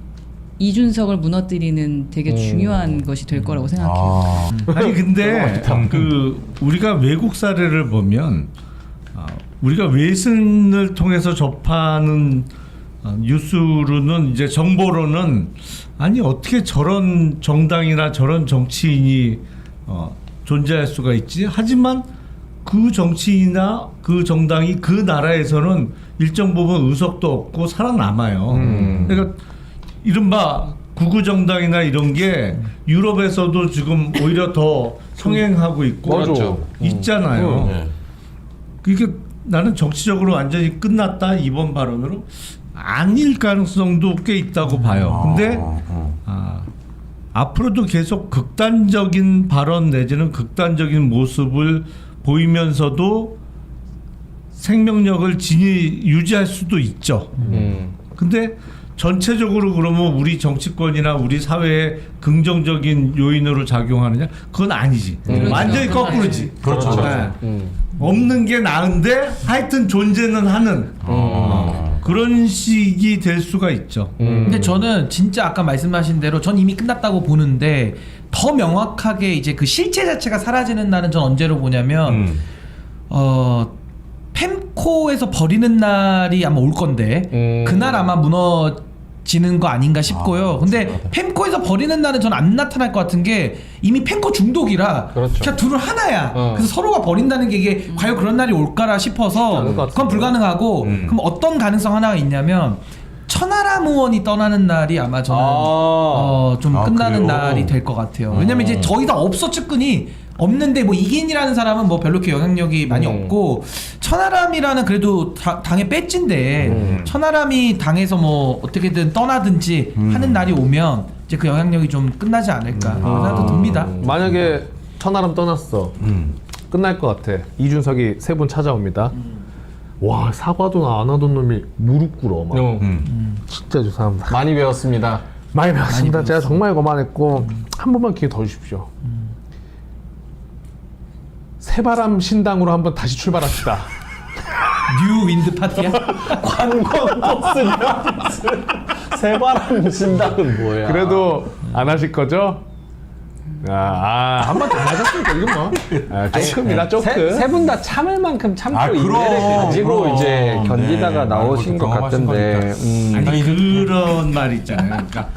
이준석을 무너뜨리는 되게 중요한 것이 될 거라고 생각해요. 아니 근데 그 우리가 외국 사례를 보면 우리가 외신을 통해서 접하는 뉴스로는 이제 정보로는 아니 어떻게 저런 정당이나 저런 정치인이 존재할 수가 있지? 하지만 그 정치인이나 그 정당이 그 나라에서는 일정 부분 의석도 없고 살아남아요. 그러니까 이른바 구구 정당이나 이런 게 유럽에서도 지금 오히려 더 성행하고 있고 있잖아요. 그게 나는 정치적으로 완전히 끝났다 이번 발언으로 아닐 가능성도 꽤 있다고 봐요. 근데 앞으로도 계속 극단적인 발언 내지는 극단적인 모습을 보이면서도 생명력을 유지할 수도 있죠. 근데 전체적으로 그러면 우리 정치권이나 우리 사회에 긍정적인 요인으로 작용하느냐? 그건 아니지. 그렇죠. 완전히 그건 거꾸로지. 그렇죠. 네. 없는 게 나은데 하여튼 존재는 하는 그런 식이 될 수가 있죠. 근데 저는 진짜 아까 말씀하신 대로 전 이미 끝났다고 보는데 더 명확하게 이제 그 실체 자체가 사라지는 날은 전 언제로 보냐면 펜코에서 버리는 날이 아마 올 건데 그날 아마 무너지는 거 아닌가 싶고요. 근데 펜코에서 버리는 날은 전 안 나타날 것 같은 게 이미 펜코 중독이라 그렇죠. 그냥 둘은 하나야. 그래서 서로가 버린다는 게 이게 과연 그런 날이 올까라 싶어서 않을 것 그건 불가능하고 그럼 어떤 가능성 하나가 있냐면 천하람 의원이 떠나는 날이 아마 저는 좀 끝나는 그래요? 날이 될 것 같아요. 왜냐면 이제 더 이상 없어 측근이 없는데 뭐 이긴이라는 사람은 뭐 별로 이렇게 영향력이 많이 없고 천하람이라는 그래도 당의 배지인데 천하람이 당에서 뭐 어떻게든 떠나든지 하는 날이 오면 이제 그 영향력이 좀 끝나지 않을까 그런 생각도 듭니다. 만약에 천하람 떠났어. 끝날 것 같아. 이준석이 세 분 찾아옵니다. 와 사과도 안 하던 놈이 무릎 꿇어 막. 진짜 죄송합니다. 많이 배웠습니다. 많이 배웠습니다. 제가 정말 거만했고 한 번만 기회 더 주십시오. 새바람 신당으로 한번 다시 출발합시다. 뉴 윈드 파티야? 관광버스냐? 새바람 신당은 뭐야? 그래도 안 하실 거죠? 한 번 더 하셨으니까 이건 뭐 조크입니다. 조크. 세 분 다 참을 만큼 참고 아, 그럼. 인내를 가지고 그럼. 이제 견디다가 네, 나오신 것 경험하신 같은데. 거니까. 아니 그런 말 있잖아요. 그러니까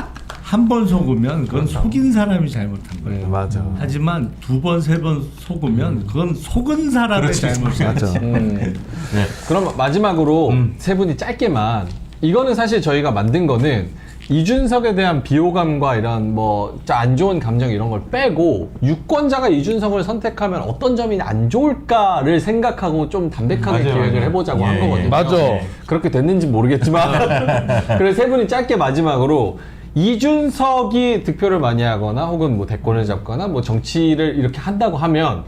한 번 속으면 그건 속인 사람이 잘못한 거예요. 맞아. 하지만 두 번, 세 번 속으면 그건 속은 사람의 잘못이야. 네. 그럼 마지막으로 세 분이 짧게만, 이거는 사실 저희가 만든 거는 이준석에 대한 비호감과 이런 뭐 안 좋은 감정 이런 걸 빼고 유권자가 이준석을 선택하면 어떤 점이 안 좋을까를 생각하고 좀 담백하게 맞아요, 기획을 맞아요. 해보자고 한 예, 거거든요. 맞아. 그렇게 됐는지 모르겠지만 그래서 세 분이 짧게 마지막으로 이준석이 득표를 많이 하거나 혹은 뭐 대권을 잡거나 뭐 정치를 이렇게 한다고 하면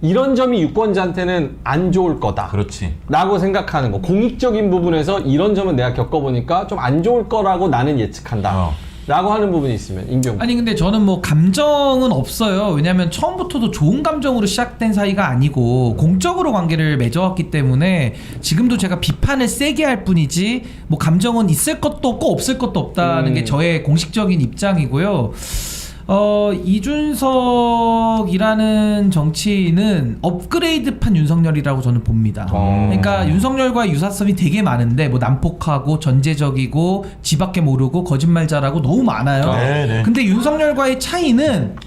이런 점이 유권자한테는 안 좋을 거다. 그렇지. 라고 생각하는 거. 공익적인 부분에서 이런 점은 내가 겪어보니까 좀 안 좋을 거라고 나는 예측한다. 라고 하는 부분이 있으면 임경. 아니 근데 저는 뭐 감정은 없어요. 왜냐면 처음부터도 좋은 감정으로 시작된 사이가 아니고 공적으로 관계를 맺어왔기 때문에 지금도 제가 비판을 세게 할 뿐이지 뭐 감정은 있을 것도 없고 없을 것도 없다는 게 저의 공식적인 입장이고요. 이준석이라는 정치인은 업그레이드판 윤석열이라고 저는 봅니다. 그러니까 윤석열과 유사성이 되게 많은데 뭐 난폭하고 전제적이고 지밖에 모르고 거짓말 잘하고 너무 많아요. 네네. 근데 윤석열과의 차이는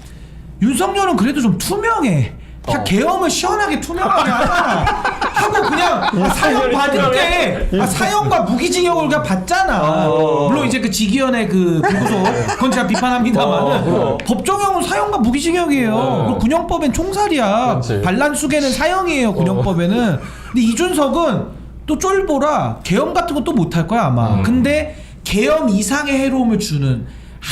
윤석열은 그래도 좀 투명해. 그냥 계엄을 시원하게 투명하게 하잖아. 하고 그냥 사형 받을 때 사형과 무기징역을 그냥 받잖아. 물론 이제 그 지기현의 그 불구속 그건 제가 비판합니다만은 법정형은 사형과 무기징역이에요. 그리고 군형법엔 총살이야. 그렇지. 반란수계는 사형이에요. 군형법에는. 근데 이준석은 또 쫄보라 계엄 같은 것도 못할 거야 아마. 근데 계엄 이상의 해로움을 주는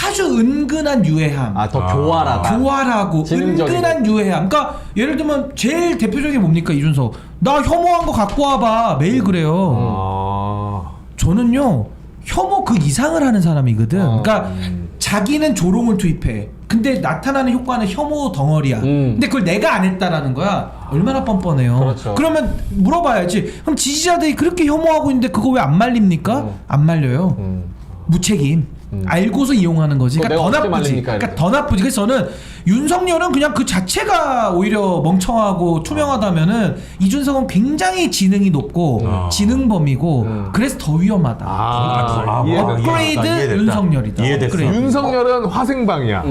아주 은근한 유해함. 더 교활하다. 교활하고 지능적이고. 은근한 유해함. 그러니까 예를 들면 제일 대표적인 게 뭡니까 이준석? 나 혐오한 거 갖고 와봐. 매일 그래요. 저는요 혐오 그 이상을 하는 사람이거든. 그러니까 자기는 조롱을 투입해. 근데 나타나는 효과는 혐오 덩어리야. 근데 그걸 내가 안 했다라는 거야. 얼마나 뻔뻔해요. 그렇죠. 그러면 물어봐야지. 그럼 지지자들이 그렇게 혐오하고 있는데 그거 왜 안 말립니까? 안 말려요. 무책임. 알고서 이용하는 거지. 그러니까 더 내가 어떻게 나쁘지. 말립니까, 그러니까 더 나쁘지. 그래서 저는 윤석열은 그냥 그 자체가 오히려 멍청하고 투명하다면은 이준석은 굉장히 지능이 높고 지능범이고 그래서 더 위험하다. 이해됐다. 업그레이드 윤석열이다. 이해됐어. 업그레이드. 윤석열은 화생방이야.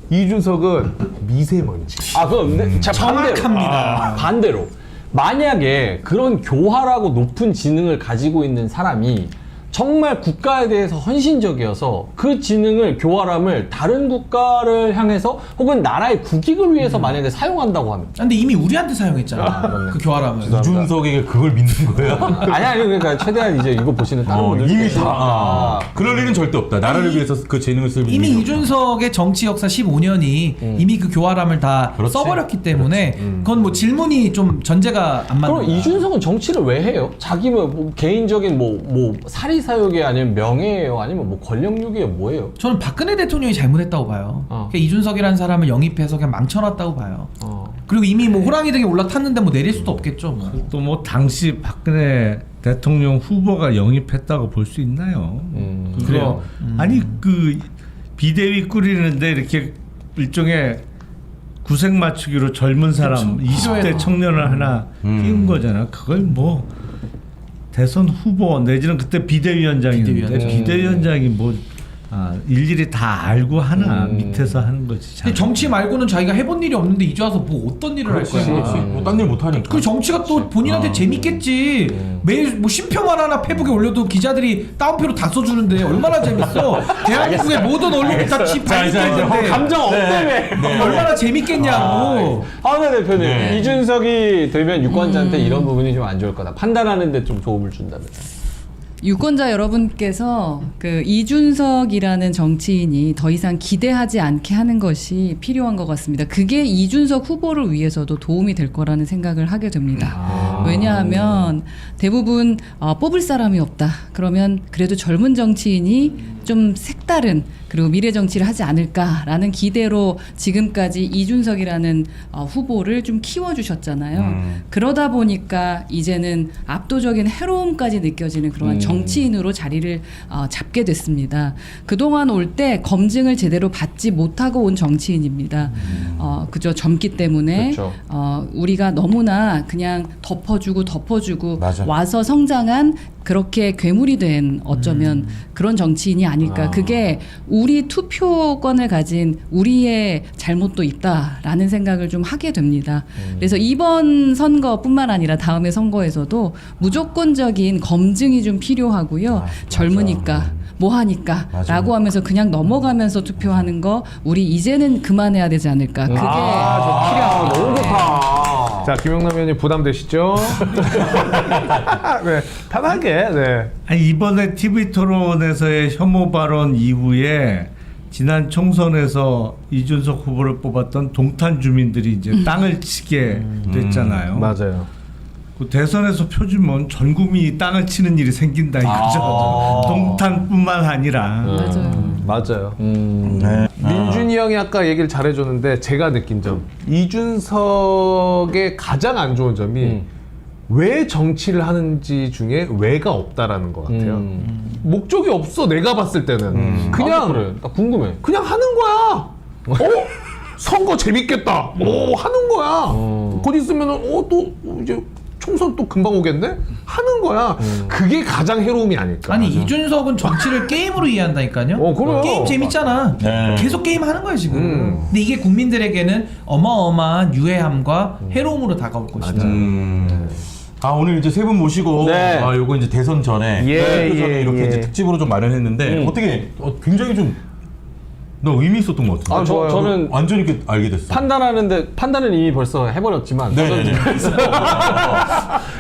이준석은 미세먼지. 그럼 근데 자, 정확합니다. 반대로 만약에 그런 교활하고 높은 지능을 가지고 있는 사람이 정말 국가에 대해서 헌신적이어서 그 지능을 교활함을 다른 국가를 향해서 혹은 나라의 국익을 위해서 만약에 사용한다고 하면 근데 이미 우리한테 사용했잖아. 그 교활함을. 이준석에게 그걸 믿는 거야? 아니 그러니까 최대한 이제 이거 보시는 다른 분들 이미 다. 그럴 일은 절대 없다. 나라를 위해서 그 재능을 쓸 이미 일이 이준석의 정치 역사 15년이 이미 그 교활함을 다 그렇지. 써버렸기 때문에 그건 뭐 질문이 좀 전제가 안 맞는 그럼 거야. 이준석은 정치를 왜 해요? 자기 뭐 개인적인 뭐 사리사 사욕이 아니면 명예예요? 아니면 뭐 권력욕이에요? 뭐예요? 저는 박근혜 대통령이 잘못했다고 봐요. 그러니까 이준석이라는 사람을 영입해서 그냥 망쳐놨다고 봐요. 그리고 이미 뭐 호랑이 등에 올라탔는데 뭐 내릴 수도 없겠죠. 뭐. 또 뭐 당시 박근혜 대통령 후보가 영입했다고 볼 수 있나요? 그래요? 아니 그 비대위 꾸리는데 이렇게 일종의 구색 맞추기로 젊은 사람 20대 청년을 하나 띄운 거잖아. 그걸 뭐 대선 후보 내지는 그때 비대위원장인데 비대위원장이 뭐 일일이 다 알고 하나 밑에서 하는 거지. 근데 정치 말고는 자기가 해본 일이 없는데 이제 와서 뭐 어떤 일을 할 거야. 뭐 딴 일 못하니까. 그 정치가 또 본인한테 재밌겠지. 매일 뭐 심표만 하나 페북에 올려도 기자들이 따옴표로 다 써주는데 얼마나 재밌어. 대한민국의 모든 언론이 다 발리겠는데 감정 없대매. 얼마나 재밌겠냐고. 하은혜 대표님, 이준석이 되면 유권자한테 이런 부분이 좀 안 좋을 거다. 판단하는데 좀 도움을 준다면. 유권자 여러분께서 그 이준석이라는 정치인이 더 이상 기대하지 않게 하는 것이 필요한 것 같습니다. 그게 이준석 후보를 위해서도 도움이 될 거라는 생각을 하게 됩니다. 왜냐하면 대부분 뽑을 사람이 없다. 그러면 그래도 젊은 정치인이 좀 색다른 그리고 미래 정치를 하지 않을까라는 기대로 지금까지 이준석이라는 후보를 좀 키워주셨잖아요. 그러다 보니까 이제는 압도적인 해로움까지 느껴지는 그러한 정치인으로 자리를 잡게 됐습니다. 그동안 올 때 검증을 제대로 받지 못하고 온 정치인입니다. 그저 젊기 때문에 그렇죠. 우리가 너무나 그냥 덮어주고 맞아. 와서 성장한 그렇게 괴물이 된 어쩌면 그런 정치인이 아닐까. 그게 우리 투표권을 가진 우리의 잘못도 있다라는 생각을 좀 하게 됩니다. 그래서 이번 선거뿐만 아니라 다음의 선거에서도 무조건적인 검증이 좀 필요하고요. 젊으니까 뭐하니까 라고 하면서 그냥 넘어가면서 투표하는 거 우리 이제는 그만해야 되지 않을까. 그게 필요합니다. 너무 좋다. 자, 김영남 의원님 부담되시죠? 네, 편하게. 네. 아니 이번에 TV 토론에서의 혐오 발언 이후에 지난 총선에서 이준석 후보를 뽑았던 동탄 주민들이 이제 땅을 치게 됐잖아요. 맞아요. 그 대선에서 표주면 전 국민이 땅을 치는 일이 생긴다 이거죠. 동탄뿐만 아니라. 맞아요. 맞아요. 민준이 형이 아까 얘기를 잘해줬는데 제가 느낀 점 이준석의 가장 안 좋은 점이 왜 정치를 하는지 중에 왜가 없다라는 것 같아요. 목적이 없어 내가 봤을 때는 그냥 그래. 나 궁금해. 그냥 하는 거야. 선거 재밌겠다. 하는 거야. 곧 있으면은 또 이제 총선 또 금방 오겠네? 하는 거야. 그게 가장 해로움이 아닐까. 아니 이준석은 정치를 게임으로 이해한다니까요. 그래요. 게임 재밌잖아. 네. 계속 게임 하는 거야 지금. 근데 이게 국민들에게는 어마어마한 유해함과 해로움으로 다가올 것이다. 오늘 이제 세 분 모시고 네. 요거 이제 대선 전에 이렇게 이제 특집으로 좀 마련했는데 어떻게 굉장히 좀 의미 있었던 것 같아요. 저는 완전히 이렇게 알게 됐어요. 판단은 이미 벌써 해버렸지만 네네네.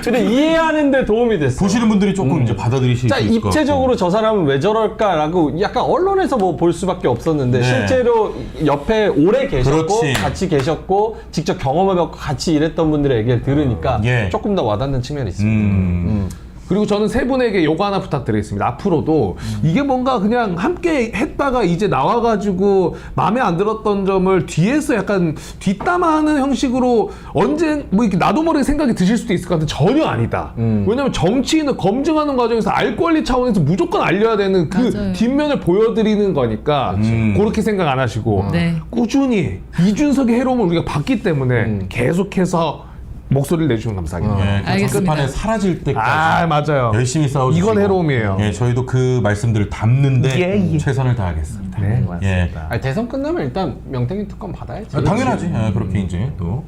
근데 이해하는데 도움이 됐어. 보시는 분들이 조금 이제 받아들이실 자, 수 있을 것 입체적으로 저 사람은 왜 저럴까라고 약간 언론에서 뭐 볼 수밖에 없었는데 네. 실제로 옆에 오래 계셨고 그렇지. 같이 계셨고 직접 경험해봤고 같이 일했던 분들의 얘기를 들으니까 예. 조금 더 와닿는 측면이 있습니다. 그리고 저는 세 분에게 요거 하나 부탁드리겠습니다. 앞으로도 이게 뭔가 그냥 함께 했다가 이제 나와가지고 마음에 안 들었던 점을 뒤에서 약간 뒷담화하는 형식으로 언제 뭐 이렇게 나도 모르게 생각이 드실 수도 있을 것 같은데 전혀 아니다. 왜냐면 정치인은 검증하는 과정에서 알 권리 차원에서 무조건 알려야 되는 그 맞아요. 뒷면을 보여드리는 거니까 그렇게 생각 안 하시고 네. 꾸준히 이준석의 해로움을 우리가 봤기 때문에 계속해서 목소리를 내주시면 감사하겠습니다. 네, 그 알겠습니다. 정치판에 사라질 때까지 맞아요. 열심히 싸워주시고 이건 해로움이에요. 예, 저희도 그 말씀들을 담는데 예. 최선을 다하겠습니다. 네, 맞습니다. 예. 아니, 대선 끝나면 일단 명태균 특검 받아야지. 당연하지. 예, 그렇게 이제 또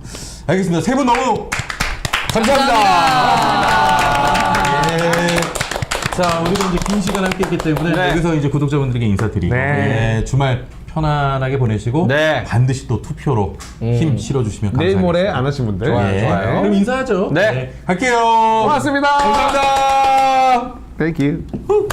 알겠습니다. 세 분 너무 감사합니다. 예. 자, 우리도 이제 긴 시간 함께했기 때문에 네. 여기서 이제 구독자분들에게 인사드리고 네. 예, 주말 편안하게 보내시고 네. 반드시 또 투표로 힘 실어주시면 내일 감사하겠습니다. 모레 안 하신 분들. 예. 그럼 인사하죠. 네. 갈게요. 고맙습니다. 감사합니다. Thank you.